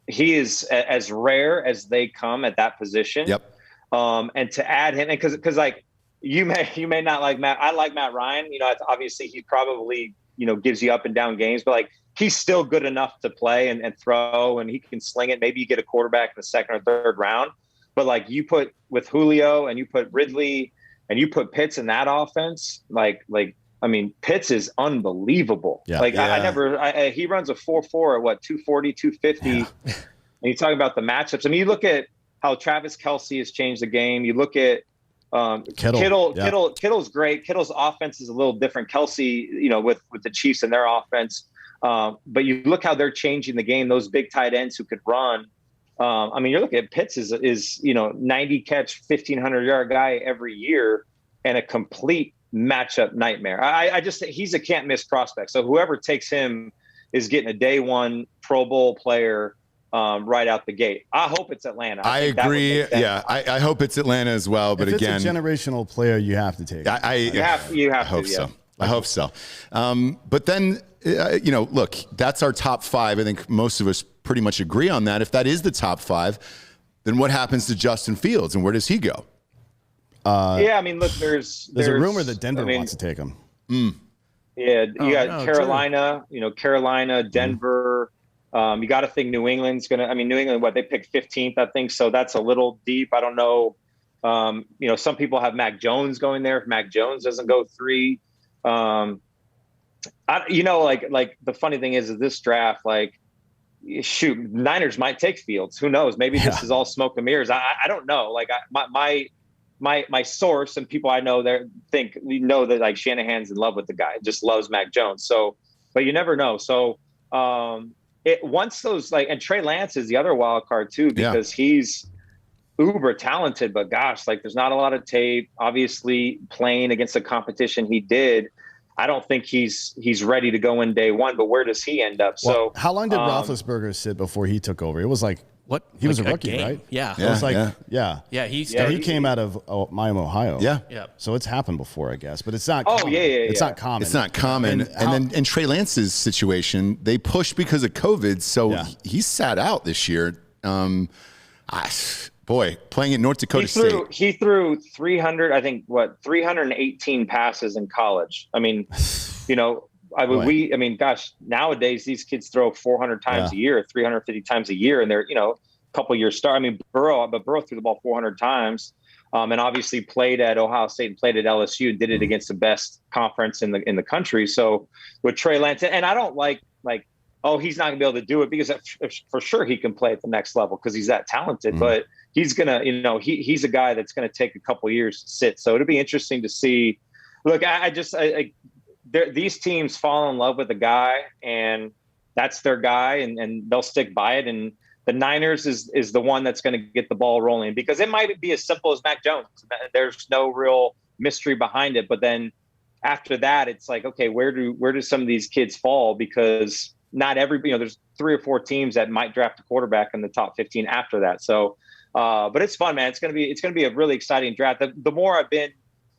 is as rare as they come at that position. Yep. And to add him, and because like you may not like Matt. I like Matt Ryan. You know, obviously he probably, you know, gives you up and down games, but like he's still good enough to play and throw, and he can sling it. Maybe you get a quarterback in the second or third round, but like you put with Julio and you put Ridley and you put Pitts in that offense, I mean, Pitts is unbelievable. Yeah. Like he runs a 4.4 at what, 240, 250. Yeah. And you talk about the matchups. I mean, you look at how Travis Kelce has changed the game. You look at Kittle. Kittle's great. Kittle's offense is a little different. Kelce, you know, with the Chiefs and their offense. But you look how they're changing the game. Those big tight ends who could run. I mean, you're looking at Pitts is you know, 90 catch, 1,500 yard guy every year, and a complete matchup nightmare. I just think he's a can't miss prospect. So whoever takes him is getting a day one Pro Bowl player right out the gate. I hope it's Atlanta. I agree. Yeah, I hope it's Atlanta as well. But if again, it's a generational player, you have to take it. You have hope to. So. Yeah. I hope so. But then, you know, look, that's our top five. I think most of us pretty much agree on that. If that is the top five, then what happens to Justin Fields and where does he go? Yeah, I mean, look, there's a rumor that Denver wants to take him. Yeah, you got Carolina, you know, Carolina, Denver. You got to think New England's going to, I mean, New England, they picked 15th, I think. So that's a little deep. I don't know. You know, some people have Mac Jones going there. If Mac Jones doesn't go 3, you know, like the funny thing is this draft, like, shoot, Niners might take Fields. Who knows? Maybe this is all smoke and mirrors. I don't know. Like my source and people I know there know that like Shanahan's in love with the guy, just loves Mac Jones. So, but you never know. So, once those and Trey Lance is the other wild card too, because he's uber talented, but gosh, like there's not a lot of tape. Obviously, playing against the competition he did, I don't think he's ready to go in day one. But where does he end up? Well, so, how long did Roethlisberger sit before he took over? It was like what he was a rookie, right? Yeah, it was like he came out of Miami, Ohio. Yeah. So it's happened before, I guess, but it's not. Oh common. It's not common. It's not common. And Trey Lance's situation, they pushed because of COVID, so he sat out this year. Boy, playing at North Dakota State. He threw 318 passes in college. I mean, you know, gosh, nowadays these kids throw 400 times a year, 350 times a year, and they're, you know, a couple years star. I mean, Burrow threw the ball 400 times, and obviously played at Ohio State and played at LSU and did it against the best conference in the country. So with Trey Lance, and I don't like, oh, he's not gonna be able to do it, because for sure he can play at the next level because he's that talented, but he's gonna, you know, he's a guy that's gonna take a couple years to sit. So it'll be interesting to see. Look, these teams fall in love with a guy, and that's their guy, and they'll stick by it. And the Niners is the one that's going to get the ball rolling, because it might be as simple as Mac Jones. There's no real mystery behind it. But then after that, it's like, okay, where do some of these kids fall? Because not there's 3 or 4 teams that might draft a quarterback in the top 15 after that. So, but it's fun, man. It's going to be a really exciting draft. The more I've been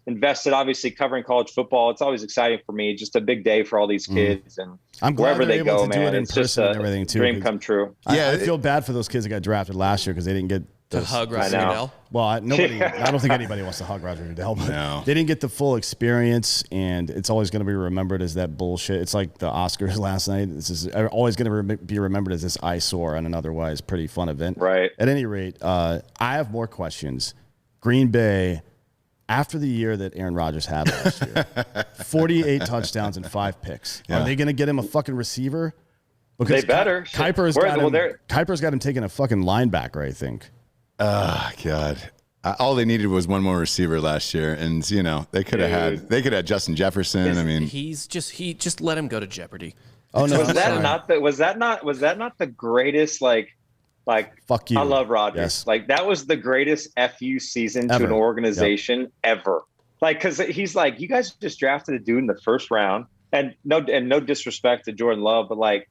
invested, obviously covering college football, it's always exciting for me. Just a big day for all these kids, and I'm glad wherever they go, man, it's just and everything too. Dream come true. I feel bad for those kids that got drafted last year because they didn't get to hug Roger Goodell. Well, nobody. I don't think anybody wants to hug Roger Goodell, but they didn't get the full experience, and it's always going to be remembered as that bullshit. It's like the Oscars last night. This is always going to be remembered as this eyesore on an otherwise pretty fun event. Right. At any rate, I have more questions. Green Bay. After the year that Aaron Rodgers had last year, 48 touchdowns and 5 picks. Are they going to get him a fucking receiver? Because they better. Kuiper's got him taking a fucking linebacker, I think. Oh, God. All they needed was one more receiver last year, and you know they could have had Justin Jefferson. I mean, he just let him go to Jeopardy. Oh no, was that not the greatest fuck you? I love Rodgers. Yes. Like that was the greatest FU season ever. To an organization ever. Like, because he's like, you guys just drafted a dude in the first round, and no disrespect to Jordan Love, but like,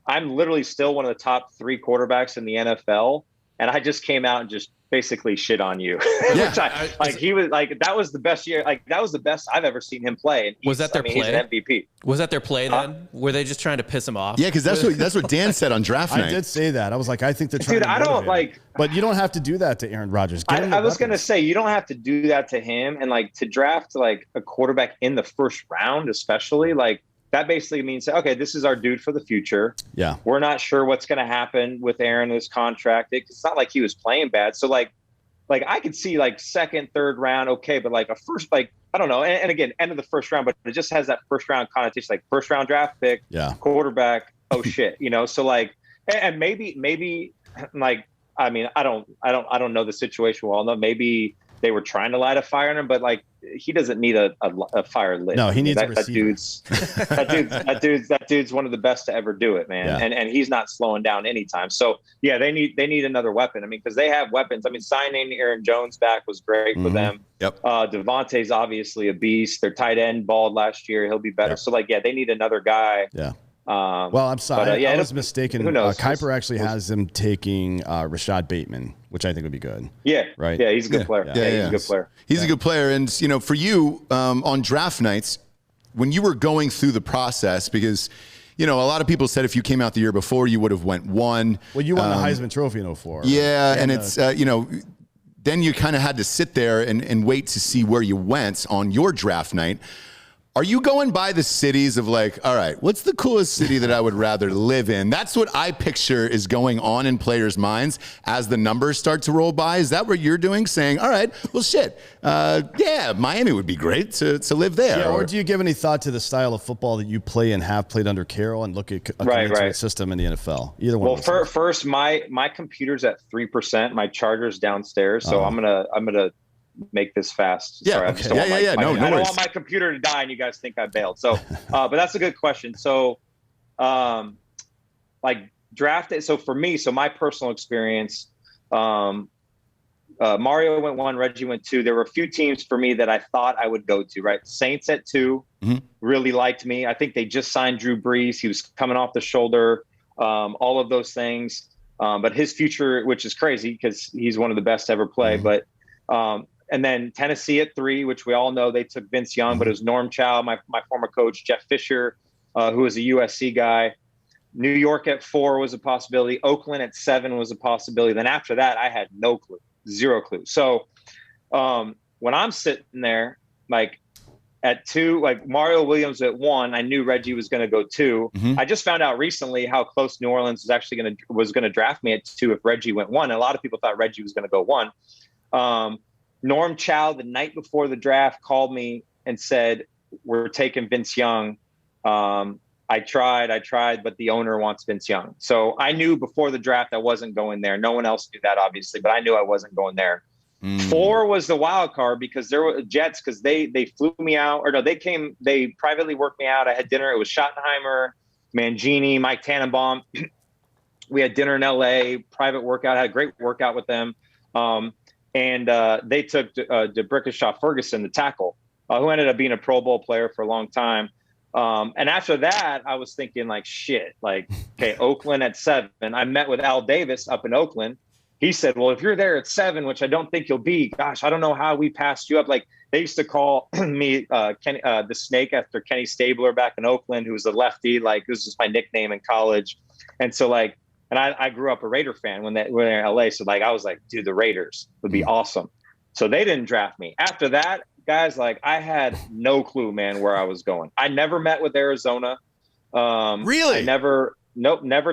I'm literally still one of the top 3 quarterbacks in the NFL. and I just came out and just basically shit on you. Yeah. He was like, that was the best year. Like that was the best I've ever seen him play. And was that their play? He's an MVP. Was that their play then? Were they just trying to piss him off? Yeah, because that's what Dan said on draft night. I did say that. I was like, I think they're trying Dude, to I don't motivate him. like. But you don't have to do that to Aaron Rodgers. I was going to say, you don't have to do that to him. And like to draft like a quarterback in the first round, especially, like that basically means, okay, this is our dude for the future. Yeah. We're not sure what's going to happen with Aaron, his contract. It's not like he was playing bad. So like I could see like second, third round. Okay. But like a first, like, I don't know. And again, end of the first round, but it just has that first round connotation, like first round draft pick, quarterback. Oh shit. So like, and maybe like, I mean, I don't know the situation well enough. Maybe they were trying to light a fire on him, but like he doesn't need a fire lit. No, he needs that dude's one of the best to ever do it, man. Yeah. And he's not slowing down anytime. So yeah, they need another weapon. I mean, because they have weapons. I mean, signing Aaron Jones back was great for them. Yep. Devontae's obviously a beast. Their tight end balled last year. He'll be better. Yep. So like, yeah, they need another guy. Yeah. Well, I'm sorry. But, I was mistaken. Who knows? Kuiper actually has them taking Rashad Bateman, which I think would be good. Yeah. Right. Yeah, he's a good player. Yeah, he's a good player. He's a good player. And, for you on draft nights, when you were going through the process, because, a lot of people said if you came out the year before, you would have went one. Well, you won the Heisman Trophy in 2004. Yeah, and it's, then you kind of had to sit there and wait to see where you went on your draft night. Are you going by the cities of like, all right, what's the coolest city that I would rather live in? That's what I picture is going on in players' minds as the numbers start to roll by. Is that what you're doing? Saying, all right, well, shit, yeah, Miami would be great to live there. Yeah, or do you give any thought to the style of football that you play and have played under Carroll and look at a commensurate system in the NFL? Either one. Well, first, my computer's at 3%. My charger's downstairs, so I'm gonna make this fast. Yeah. Sorry, Okay. I don't want my computer to die and you guys think I bailed. So, but that's a good question. So, like drafted. So for me, my personal experience, Mario went 1, Reggie went 2. There were a few teams for me that I thought I would go to, right? Saints at 2 really liked me. I think they just signed Drew Brees. He was coming off the shoulder, all of those things. But his future, which is crazy because he's one of the best to ever play, but, and then Tennessee at 3, which we all know they took Vince Young, but it was Norm Chow, my former coach, Jeff Fisher, who was a USC guy. New York at 4 was a possibility. Oakland at 7 was a possibility. Then after that, I had no clue, 0 clue. So when I'm sitting there, like at 2, like Mario Williams at 1, I knew Reggie was going to go 2. I just found out recently how close New Orleans was actually going to draft me at 2 if Reggie went 1. And a lot of people thought Reggie was going to go 1. Norm Chow, the night before the draft, called me and said, we're taking Vince Young. I tried, but the owner wants Vince Young. So I knew before the draft I wasn't going there. No one else knew that, obviously, but I knew I wasn't going there. 4 was the wild card because there were Jets, because they flew me out. Or no, they privately worked me out. I had dinner. It was Schottenheimer, Mangini, Mike Tannenbaum. We had dinner in LA, private workout, had a great workout with them. And they took DeBrickashaw Ferguson, the tackle, who ended up being a Pro Bowl player for a long time. And after that, I was thinking like, shit, like, okay, Oakland at 7. I met with Al Davis up in Oakland. He said, well, if you're there at 7, which I don't think you'll be, gosh, I don't know how we passed you up. Like they used to call me Kenny, the Snake after Kenny Stabler back in Oakland, who was a lefty. Like this was my nickname in college. And so like, and I grew up a Raider fan when they were in LA. So like, I was like, dude, the Raiders would be awesome. So they didn't draft me. After that, guys, like I had no clue, man, where I was going. I never met with Arizona. Really? I never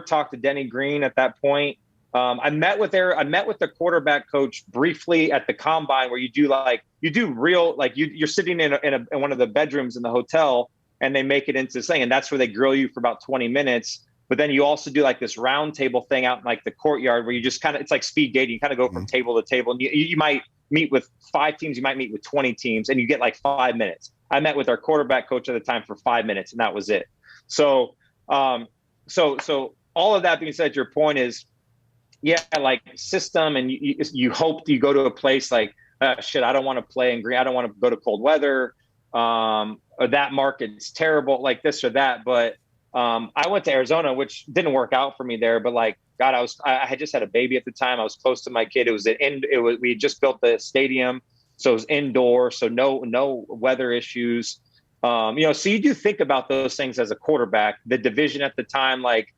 talked to Denny Green at that point. I met with the quarterback coach briefly at the combine where you're sitting in one of the bedrooms in the hotel and they make it into this thing. And that's where they grill you for about 20 minutes. But then you also do like this round table thing out in like the courtyard where you just kind of, it's like speed dating. You kind of go from table to table and you might meet with 5 teams. You might meet with 20 teams and you get like 5 minutes. I met with our quarterback coach at the time for 5 minutes and that was it. So all of that being said, your point is, yeah, like system. And you hope you go to a place like, shit, I don't want to play in green. I don't want to go to cold weather. Or that market's terrible, like this or that. But I went to Arizona, which didn't work out for me there, but like I had just had a baby at the time. I was close to my kid. We had just built the stadium, so it was indoor, so no weather issues. So you do think about those things as a quarterback. The division at the time, like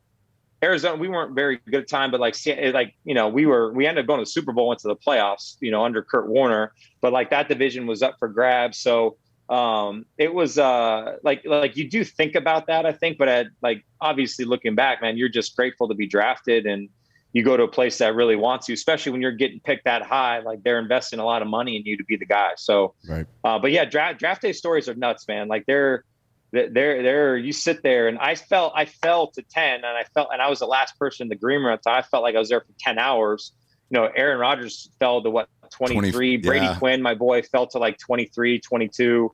Arizona, we weren't very good at the time, but we ended up going to the Super Bowl, went to the playoffs, under Kurt Warner, but like that division was up for grabs. So it was like you do think about that, I think, but obviously looking back, man, you're just grateful to be drafted and you go to a place that really wants you, especially when you're getting picked that high. Like they're investing a lot of money in you to be the guy. So, right. But yeah, draft day stories are nuts, man. Like they're you sit there, and I fell to 10, and I was the last person in the green room. So I felt like I was there for 10 hours. Aaron Rodgers fell to 23. 20, Brady Quinn, my boy, fell to like 23, 22.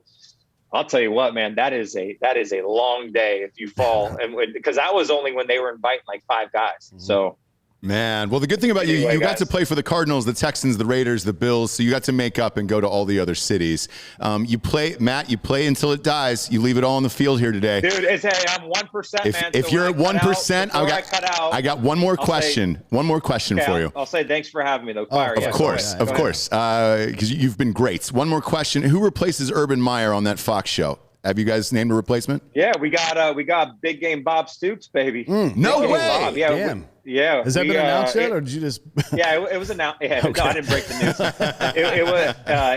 I'll tell you what, man, that is a long day if you fall, and because that was only when they were inviting like 5 guys. So. Man, well, the good thing about you got to play for the Cardinals, the Texans, the Raiders, the Bills, so you got to make up and go to all the other cities. You play until it dies. You leave it all on the field here today. Dude, I'm 1%, man. If you're at 1%, I got one more question. One more question for you. I'll say thanks for having me, though. Of course, because you've been great. One more question. Who replaces Urban Meyer on that Fox show? Have you guys named a replacement? Yeah, we got big game Bob Stoops, baby. No way. Bob. Yeah, damn. Yeah. Has that been announced yet, or did you just? Yeah, it was announced. Yeah, okay. No, I didn't break the news.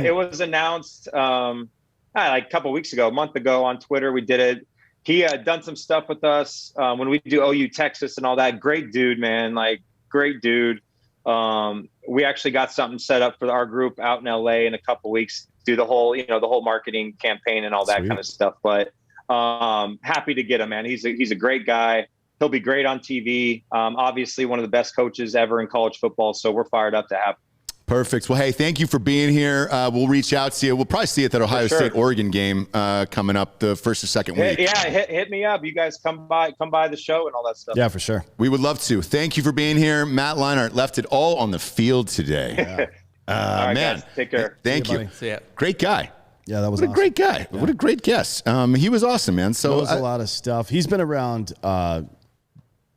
It was announced like a couple weeks ago, a month ago on Twitter. We did it. He had done some stuff with us when we do OU Texas and all that. Great dude, man. Like great dude. We actually got something set up for our group out in LA in a couple weeks. Do the whole marketing campaign and all that kind of stuff. But happy to get him, man. He's a great guy. He'll be great on TV. Obviously one of the best coaches ever in college football. So we're fired up to have him. Perfect. Well, hey, thank you for being here. We'll reach out to you. We'll probably see you at that Ohio State-Oregon game coming up the first or second week. Yeah, hit me up. You guys come by the show and all that stuff. Yeah, for sure. We would love to. Thank you for being here. Matt Leinart left it all on the field today. Yeah. All right, man, guys, take care. Thank you. See ya. Great guy. Yeah, that was what a great guy. Yeah. What a great guest. He was awesome, man. So knows a lot of stuff. He's been around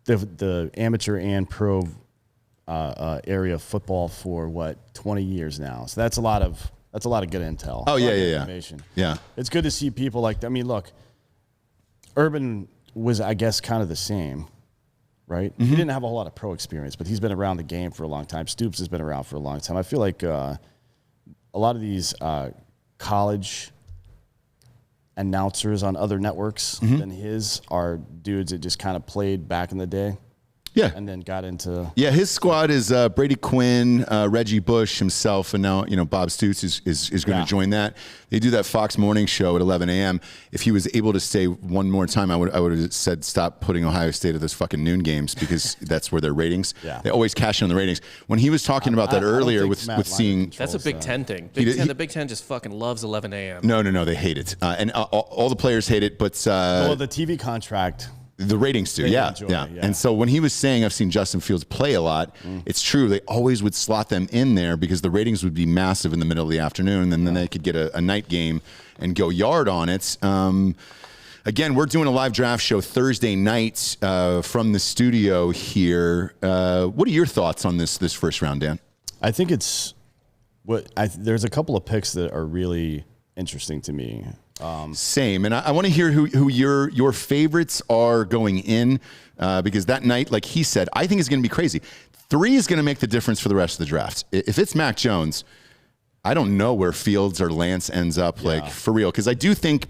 the amateur and pro area of football for 20 years now. So that's a lot of good intel. Oh yeah, information. Yeah. It's good to see people like. I mean, look, Urban was, I guess, kind of the same. Right? Mm-hmm. He didn't have a whole lot of pro experience, but he's been around the game for a long time. Stoops has been around for a long time. I feel like a lot of these college announcers on other networks than his are dudes that just kind of played back in the day. Yeah. And then got into. Yeah, his squad is Brady Quinn, Reggie Bush himself, and now Bob Stoops is going to join that. They do that Fox morning show at 11 a.m. If he was able to stay one more time, I would have said stop putting Ohio State at those fucking noon games because that's where their ratings. Yeah. They always cash in on the ratings. When he was talking about that earlier with seeing. That's a Big Ten thing. The Big Ten just fucking loves 11 a.m. No, they hate it, and all the players hate it. But well, the TV contract. The ratings do, yeah. And so when he was saying, I've seen Justin Fields play a lot, it's true. They always would slot them in there because the ratings would be massive in the middle of the afternoon, and then they could get a night game and go yard on it. Again, we're doing a live draft show Thursday night from the studio here. What are your thoughts on this first round, Dan? I think there's a couple of picks that are really interesting to me. Same, and I want to hear who your favorites are going in because that night, like he said, I think is going to be crazy. 3 is going to make the difference for the rest of the draft. If it's Mac Jones, I don't know where Fields or Lance ends up, like for real, because I do think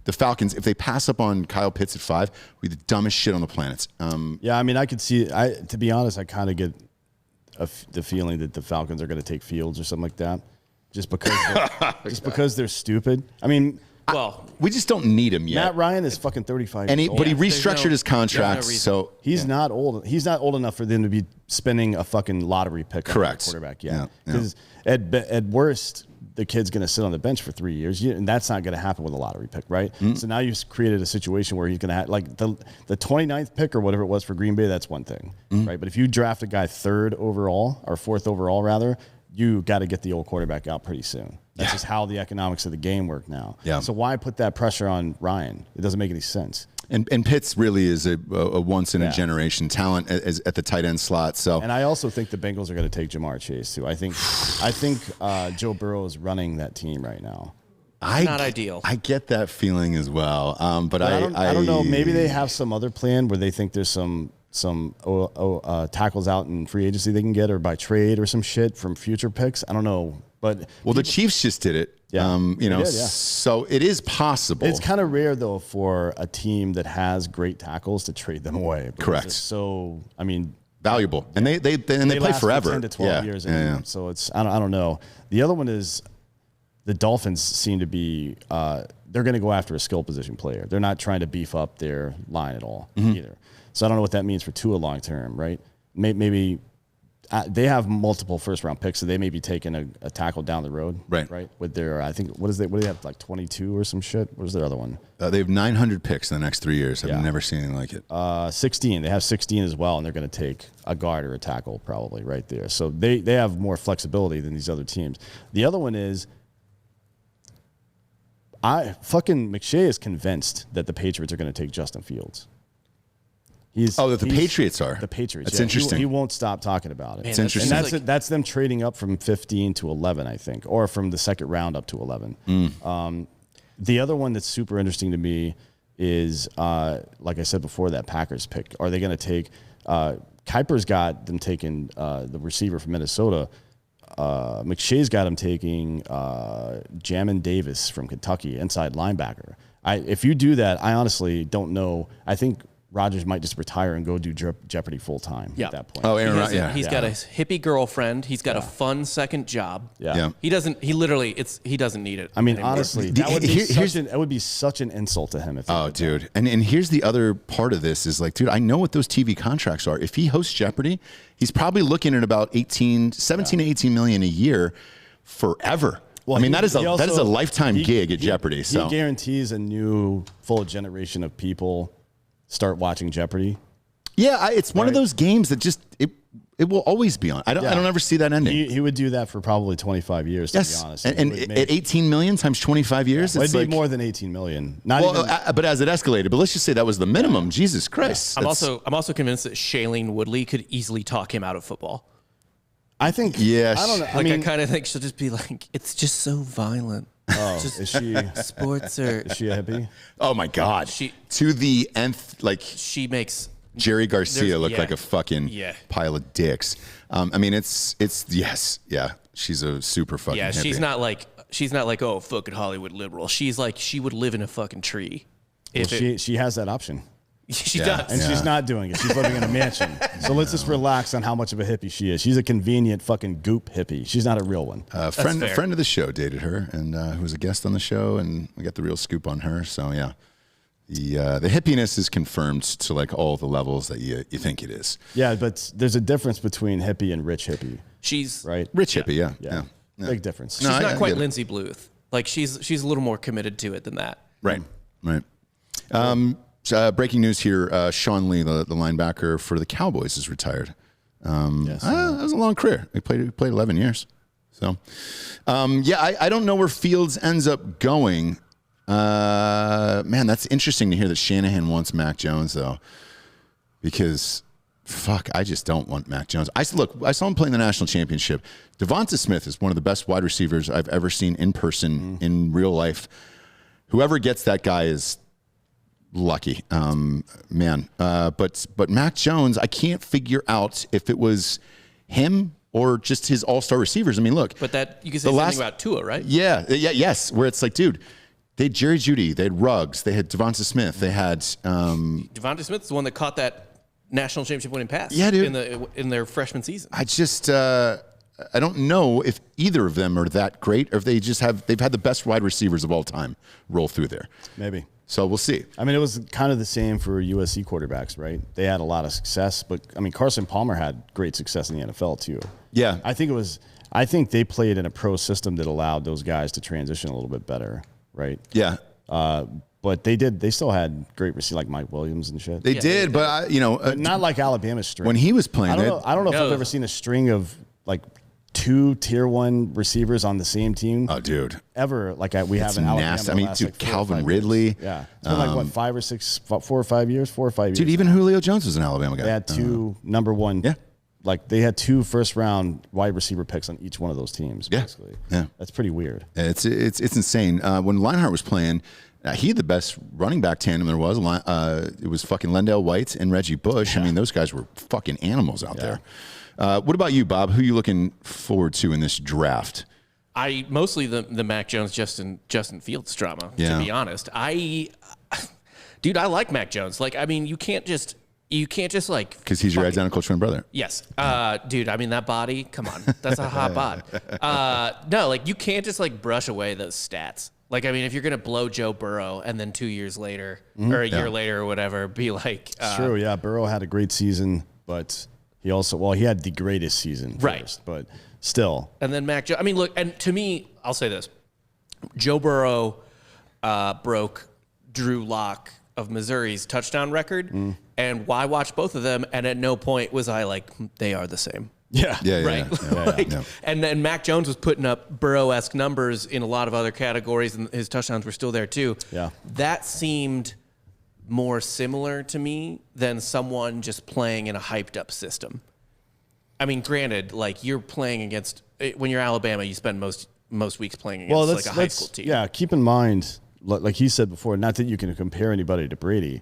the Falcons, if they pass up on Kyle Pitts at 5, will be the dumbest shit on the planet. Yeah, I mean, I could see. To be honest, I kind of get the feeling that the Falcons are going to take Fields or something like that, just because they're stupid. I mean. Well, we just don't need him yet. Matt Ryan is fucking 35 and years old. But he restructured his contract, so he's not old. He's not old enough for them to be spending a fucking lottery pick on a quarterback. Yeah, because at worst, the kid's going to sit on the bench for 3 years, and that's not going to happen with a lottery pick, right? Mm-hmm. So now you've created a situation where he's going to have like the 29th pick or whatever it was for Green Bay. That's one thing, right? But if you draft a guy 3rd overall or 4th overall rather, you got to get the old quarterback out pretty soon. That's just how the economics of the game work now. Yeah. So why put that pressure on Ryan? It doesn't make any sense. And Pitts really is a once in a generation talent at the tight end slot. So, and I also think the Bengals are going to take Jamar Chase too. I think Joe Burrow is running that team right now. Not ideal. I get that feeling as well. But I don't know. Maybe they have some other plan where they think there's some tackles out in free agency they can get, or by trade or some shit from future picks. I don't know. But the Chiefs just did it. Yeah. So it is possible. It's kind of rare though for a team that has great tackles to trade them away. Correct. So valuable, and they play forever. 10 to 12 years. So it's I don't know. The other one is the Dolphins seem to be they're going to go after a skill position player. They're not trying to beef up their line at all either. So I don't know what that means for Tua long term, right? Maybe they have multiple first round picks, so they may be taking a tackle down the road, right? With their, I think, what do they have, like 22 or some shit? What is their other one? They have 900 picks in the next 3 years. I've never seen anything like it. 16. They have 16 as well, and they're going to take a guard or a tackle probably right there. So they have more flexibility than these other teams. The other one is, McShay is convinced that the Patriots are going to take Justin Fields. That the Patriots are. The Patriots. That's interesting. He won't stop talking about it. Man, it's interesting. And that's them trading up from 15 to 11, I think, or from the second round up to 11. The other one that's super interesting to me is, like I said before, that Packers pick. Are they going to take Kuiper's got them taking the receiver from Minnesota. McShay's got him taking Jamin Davis from Kentucky, inside linebacker. If you do that, I honestly don't know. I think Rodgers might just retire and go do Jeopardy full time at that point. Oh, Aaron Rodgers. He's got a hippie girlfriend. He's got a fun second job. Yeah. He doesn't need it. I mean, anymore. honestly, that would be such an insult to him. Dude. And here's the other part of this is like, dude, I know what those TV contracts are. If he hosts Jeopardy, he's probably looking at about 17 to 18 million a year forever. Well, I mean, that is a lifetime gig at Jeopardy. So he guarantees a new full generation of people start watching Jeopardy. Yeah, it's one of those games that just it will always be on. I don't ever see that ending. He would do that for probably 25 years. To be honest, and at 18 million times 25 years, it'd be more than 18 million. But as it escalated, but let's just say that was the minimum. Jesus Christ! I'm also convinced that Shailene Woodley could easily talk him out of football. I think. Yeah, I don't know. I kind of think she'll just be like, it's just so violent. Oh, is she sports or is she a hippie? Oh my God! To the nth, like she makes Jerry Garcia look like a fucking pile of dicks. I mean, it's yes, yeah. She's a super fucking hippie. She's not like oh fucking Hollywood liberal. She's like she would live in a fucking tree. She has that option. She does. And she's not doing it. She's living in a mansion. So let's just relax on how much of a hippie she is. She's a convenient fucking goop hippie. She's not a real one. Friend of the show dated her, and who was a guest on the show, and we got the real scoop on her. So yeah, the hippiness is confirmed to like all the levels that you think it is. Yeah, but there's a difference between hippie and rich hippie. She's right. Rich hippie, yeah. Big difference. She's not quite Lindsay Bluth. Like she's a little more committed to it than that. Right. Breaking news here: Sean Lee, the linebacker for the Cowboys, is retired. That was a long career. He played 11 years. So, I don't know where Fields ends up going. Man, that's interesting to hear that Shanahan wants Mac Jones though, because fuck, I just don't want Mac Jones. I saw him playing the national championship. Devonta Smith is one of the best wide receivers I've ever seen in person in real life. Whoever gets that guy is lucky, man. But Mac Jones, I can't figure out if it was him or just his all-star receivers. I mean, look. But that you can say something about Tua, right? Yes. Where it's like, dude, they had Jerry Jeudy, they had Ruggs, they had Devonta Smith, they had Devonta Smith's the one that caught that national championship winning pass. Yeah, dude. In their freshman season. I just I don't know if either of them are that great, or if they've had the best wide receivers of all time roll through there. Maybe. So we'll see. I mean, it was kind of the same for USC quarterbacks, right? They had a lot of success, but I mean, Carson Palmer had great success in the NFL too. Yeah. I think they played in a pro system that allowed those guys to transition a little bit better, right? Yeah. But they still had great receivers like Mike Williams and shit. They did, but not like Alabama's string. when he was playing, I don't know if I've ever seen a string of like 2 tier 1 receivers on the same team. Oh, dude. Ever like we have in Alabama. Nasty. I mean, last, dude, like, 4 or Calvin 5 Ridley. Years. Yeah. It's been like, what, 4 or 5 years? Dude, even Julio Jones was an Alabama guy. They had 2 number 1. Yeah. Like they had 2 first-round wide receiver picks on each one of those teams, basically. Yeah. That's pretty weird. It's insane. When Leinart was playing, he had the best running back tandem there was. It was fucking Lendale White and Reggie Bush. I mean, those guys were fucking animals out there. What about you, Bob? Who are you looking forward to in this draft? I mostly the Mac Jones, Justin Fields drama. Yeah. To be honest, I like Mac Jones. Like, I mean, you can't just like, because he's your identical twin brother. Yes, dude. I mean, that body. Come on, that's a hot bod. No, like you can't just like brush away those stats. Like, I mean, if you're gonna blow Joe Burrow and then 2 years later or a year later or whatever, be like, It's true. Yeah, Burrow had a great season, but he had the greatest season first, right? But still. And then Mac Jones. I mean, look, and to me, I'll say this: Joe Burrow broke Drew Lock of Missouri's touchdown record, and why watch both of them? And at no point was I like, they are the same. Yeah. Right. And then Mac Jones was putting up Burrow-esque numbers in a lot of other categories, and his touchdowns were still there too. Yeah. That seemed more similar to me than someone just playing in a hyped-up system. I mean, granted, like you're playing against when you're Alabama, you spend most weeks playing against like a high school team. Yeah, keep in mind, like he said before, not that you can compare anybody to Brady,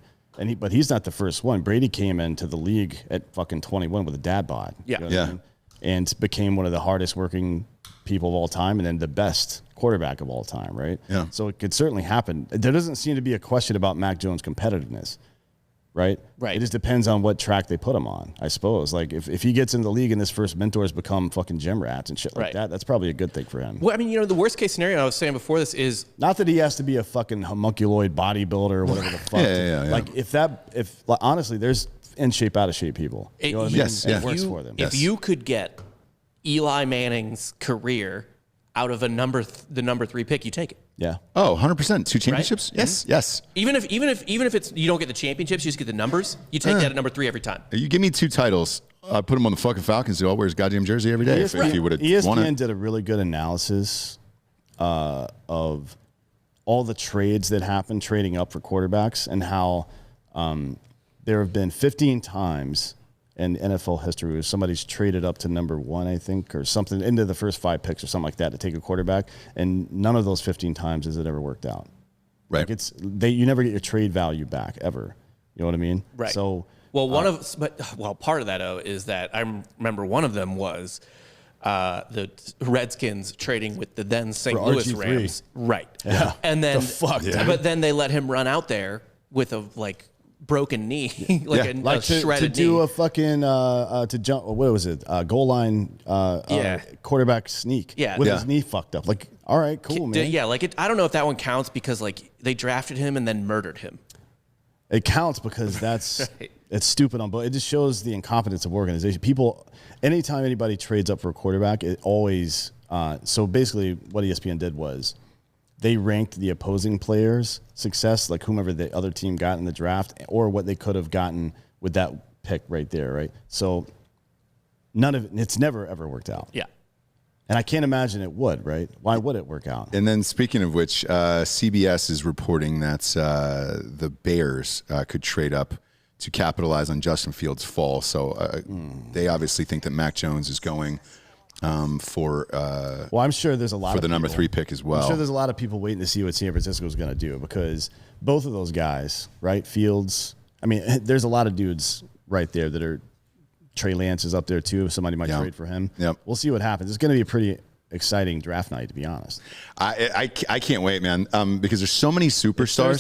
but he's not the first one. Brady came into the league at fucking 21 with a dad bod. Yeah. You know what I mean? And became one of the hardest working people of all time and then the best quarterback of all time, right? Yeah. So it could certainly happen. There doesn't seem to be a question about Mac Jones' competitiveness, right? Right. It just depends on what track they put him on, I suppose. Like if he gets in the league and his first mentors become fucking gym rats and shit like that, that's probably a good thing for him. Well, I mean, the worst case scenario I was saying before this is not that he has to be a fucking homunculoid bodybuilder or whatever the fuck. Yeah. Like honestly, there's in shape, out of shape people. You know what I mean? Yes, It works for them. If you could get Eli Manning's career out of the number 3 pick, you take it. Yeah. Oh, 100%. 2 championships? Right? Yes. Even if it's you don't get the championships, you just get the numbers. You take that at number 3 every time. You give me 2 titles, I put him on the fucking Falcons. I'll wear his goddamn jersey every day if you would have won ESPN it. did a really good analysis of all the trades that happened trading up for quarterbacks and how there have been 15 times in NFL history where somebody's traded up to number 1, I think, or something, into the first 5 picks or something like that to take a quarterback, and none of those 15 times has it ever worked out. Right. Like you never get your trade value back ever. You know what I mean? Right. So part of that is that I remember one of them was the Redskins trading with the then St. Louis RG3. Rams. Right. Yeah. And then But then they let him run out there with a broken knee, a shredded to do knee. a fucking to jump. What was it? Goal line. Quarterback sneak. Yeah. With Yeah. his knee fucked up. Like, all right, cool, man. Yeah, I don't know if that one counts because they drafted him and then murdered him. It counts because that's Right. it's stupid on both. It just shows the incompetence of organization. People, anytime anybody trades up for a quarterback, it always. So basically, what ESPN did was they ranked the opposing players' success, like whomever the other team got in the draft, or what they could have gotten with that pick right there, right? So it's never ever worked out. Yeah. And I can't imagine it would, right? Why would it work out? And then speaking of which, CBS is reporting that the Bears could trade up to capitalize on Justin Fields' fall. So they obviously think that Mac Jones is going for Well, I'm sure there's a lot for of the number people- 3 pick as well. I'm sure there's a lot of people waiting to see what San Francisco is going to do because both of those guys, right? Fields. I mean, there's a lot of dudes right there that are. Trey Lance is up there too. Somebody might trade for him. Yep. We'll see what happens. It's going to be a pretty exciting draft night, to be honest. I can't wait, man, because there's so many superstars.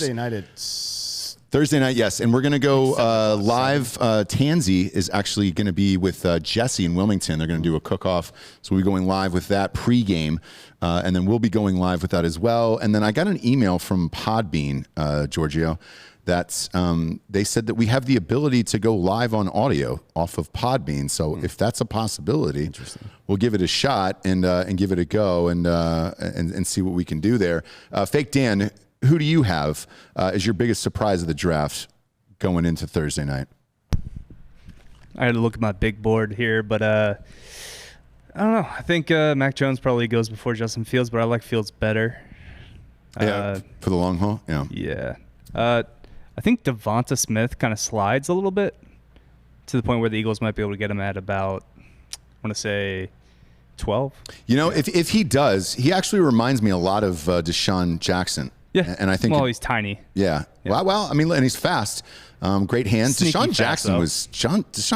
Thursday night, yes. And we're going to go live. Tansy is actually going to be with Jesse in Wilmington. They're going to do a cook-off. So we'll be going live with that pregame. And then we'll be going live with that as well. And then I got an email from Podbean, Giorgio, that they said that we have the ability to go live on audio off of Podbean. So if that's a possibility, we'll give it a shot and give it a go and see what we can do there. Fake Dan, who do you have as your biggest surprise of the draft going into Thursday night? I had to look at my big board here, but I don't know. I think Mac Jones probably goes before Justin Fields, but I like Fields better. For the long haul. Yeah. Yeah. I think Devonta Smith kind of slides a little bit to the point where the Eagles might be able to get him at about, I want to say, 12. You know, if he does, he actually reminds me a lot of Deshaun Jackson. Yeah. And I think he's tiny. Yeah. Well, I mean, and he's fast. Great hands. Sneaky Deshaun fast,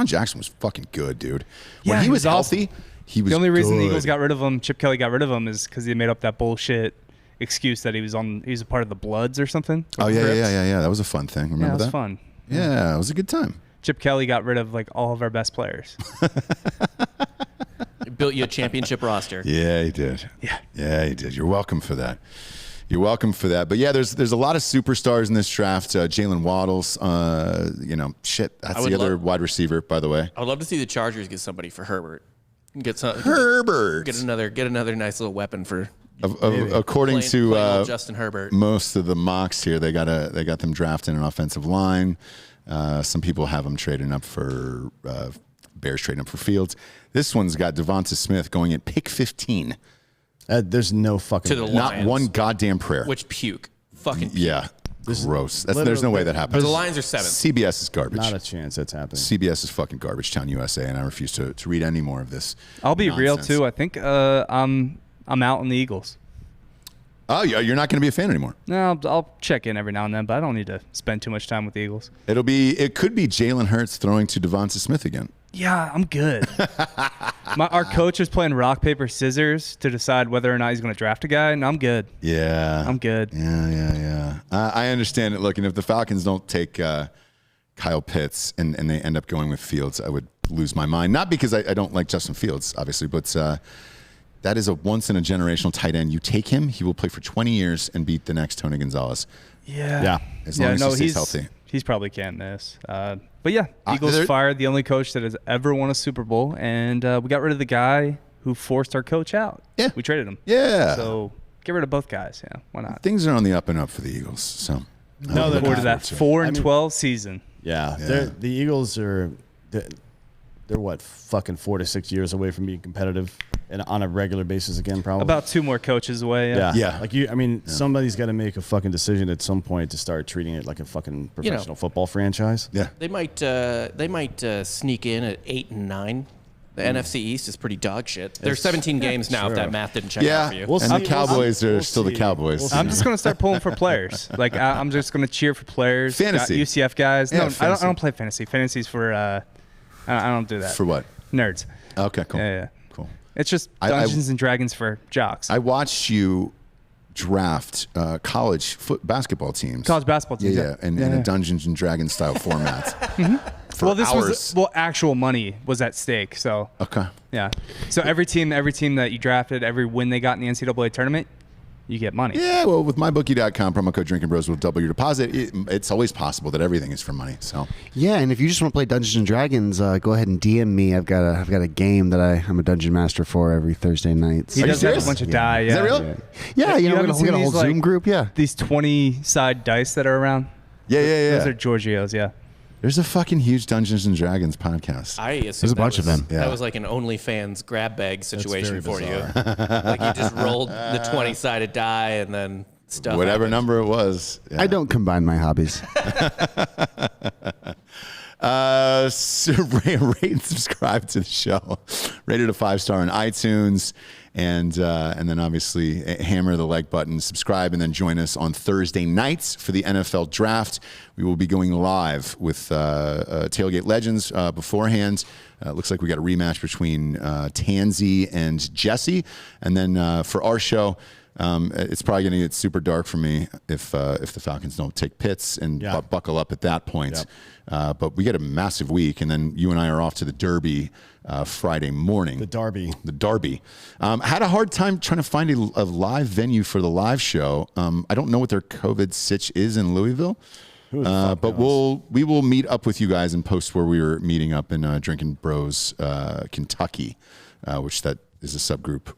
Jackson was fucking good, dude. Yeah, When he was was awesome. healthy, he was The only reason the good. Eagles got rid of him, Chip Kelly got rid of him, is because they made up that bullshit excuse that he was a part of the Bloods or something. Oh, yeah. That was a fun thing. Remember Yeah, it was that? fun. Yeah, it was a good time. Chip Kelly got rid of like all of our best players. Built you a championship roster. Yeah, he did. Yeah, he did. You're welcome for that. You're welcome for that. But yeah, there's a lot of superstars in this draft. Jalen Waddles, that's the other wide receiver, by the way. I would love to see the Chargers get somebody for Herbert. Herbert. Get another nice little weapon for According to old Justin Herbert. Most of the mocks here, they got them drafting an offensive line. Some people have them trading up for Bears trading up for Fields. This one's got Devonta Smith going at pick 15. There's no fucking To the Not Lions. one goddamn prayer. Which puke. Fucking puke. Yeah. Gross. There's no way that happens. The Lions are 7th. CBS is garbage. not a chance that's happening. CBS is fucking garbage town USA, and I refuse to read any more of this. I'll be real nonsense. too. I think I'm out on the Eagles. Oh, yeah, you're not going to be a fan anymore. No, I'll check in every now and then, but I don't need to spend too much time with the Eagles. It could be Jalen Hurts throwing to Devonta Smith again. Yeah, I'm good. Our coach is playing rock, paper, scissors to decide whether or not he's going to draft a guy, and I'm good. Yeah. I'm good. Yeah. I understand it. Look, and if the Falcons don't take Kyle Pitts and they end up going with Fields, I would lose my mind. Not because I don't like Justin Fields, obviously, but that is a once-in-a-generational tight end. You take him, he will play for 20 years and beat the next Tony Gonzalez. Yeah. As long as he stays healthy. He's probably can't miss. But yeah, Eagles fired the only coach that has ever won a Super Bowl, and we got rid of the guy who forced our coach out. Yeah. We traded him. Yeah. So get rid of both guys. Yeah, why not? Things are on the up and up for the Eagles. So No, they're Forward to not. that 4-12 season. Yeah. The Eagles are they're what, fucking 4 to 6 years away from being competitive and on a regular basis again, probably. About 2 more coaches away. Yeah. Like somebody's got to make a fucking decision at some point to start treating it like a fucking professional football franchise. Yeah. They might sneak in at 8 and 9. The NFC East is pretty dog shit. There's 17 games now. sure. If that math didn't check out for you. We'll and see. the Cowboys are still the see. Cowboys. We'll see. I'm just going to start pulling for players. Like I'm just going to cheer for players. Fantasy. Got UCF guys. Yeah, No, I fantasy. don't play fantasy. Fantasy's for I don't do that. For what? Nerds. Okay, cool. Yeah. Cool. It's just I- Dungeons and Dragons for jocks. I watched you draft college basketball teams. College basketball teams. Yeah, in a Dungeons and Dragons style format. For Well, this hours. was actual money was at stake. So Okay. yeah. So every team that you drafted, every win they got in the NCAA tournament, you get money. Yeah, well, with mybookie.com, promo code Drinkin' Bros will double your deposit. It's always possible that everything is for money. So Yeah, and if you just want to play Dungeons and Dragons, go ahead and DM me. I've got a game that I'm a dungeon master for every Thursday night. He Are you does have a serious? bunch of die. Yeah. is that real? Yeah, You we haven't got seen a whole these, Zoom like, group. Yeah, These 20-side dice that are around. Yeah. Those are Giorgio's. Yeah. There's a fucking huge Dungeons and Dragons podcast. I assume There's a bunch of them. Yeah. That was like an OnlyFans grab bag situation for very you. Like you just rolled the 20-sided die and then stuff. Whatever happened. number it was. Yeah. I don't combine my hobbies. Rate and subscribe to the show. Rate it a 5-star on iTunes, and then obviously hammer the like button, subscribe, and then join us on Thursday nights for the NFL Draft. We will be going live with Tailgate Legends beforehand. Looks like we got a rematch between Tansy and Jesse, and then for our show. It's probably going to get super dark for me if the Falcons don't take Pitts and buckle up at that point. Yep. But we get a massive week, and then you and I are off to the Derby Friday morning. The Derby. Had a hard time trying to find a live venue for the live show. I don't know what their COVID sitch is in Louisville. But we will meet up with you guys and post where we were meeting up in Drinkin' Bros, Kentucky, which that is a subgroup.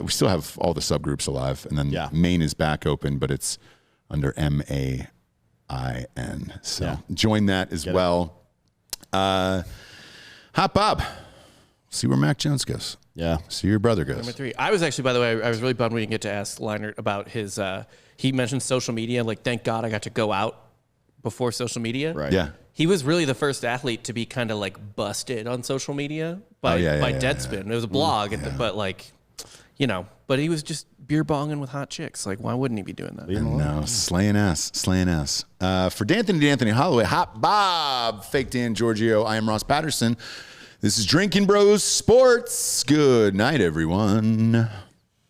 We still have all the subgroups alive, and then Maine is back open, but it's under MAIN. So join that as well. Hot Bob, see where Mac Jones goes. Yeah. So your brother goes. Number 3. I was actually, by the way, I was really bummed we didn't get to ask Leinart about his. He mentioned social media. Like, thank God I got to go out before social media. Right. Yeah. He was really the first athlete to be kind of like busted on social media by Deadspin. It was a blog, but like, you know, but he was just beer bonging with hot chicks. Like, why wouldn't he be doing that? No, slaying ass. For D'Anthony Hollaway, Hot Bob, Fake Dan Giorgio, I am Ross Patterson. This is Drinkin' Bros Sports. Good night, everyone.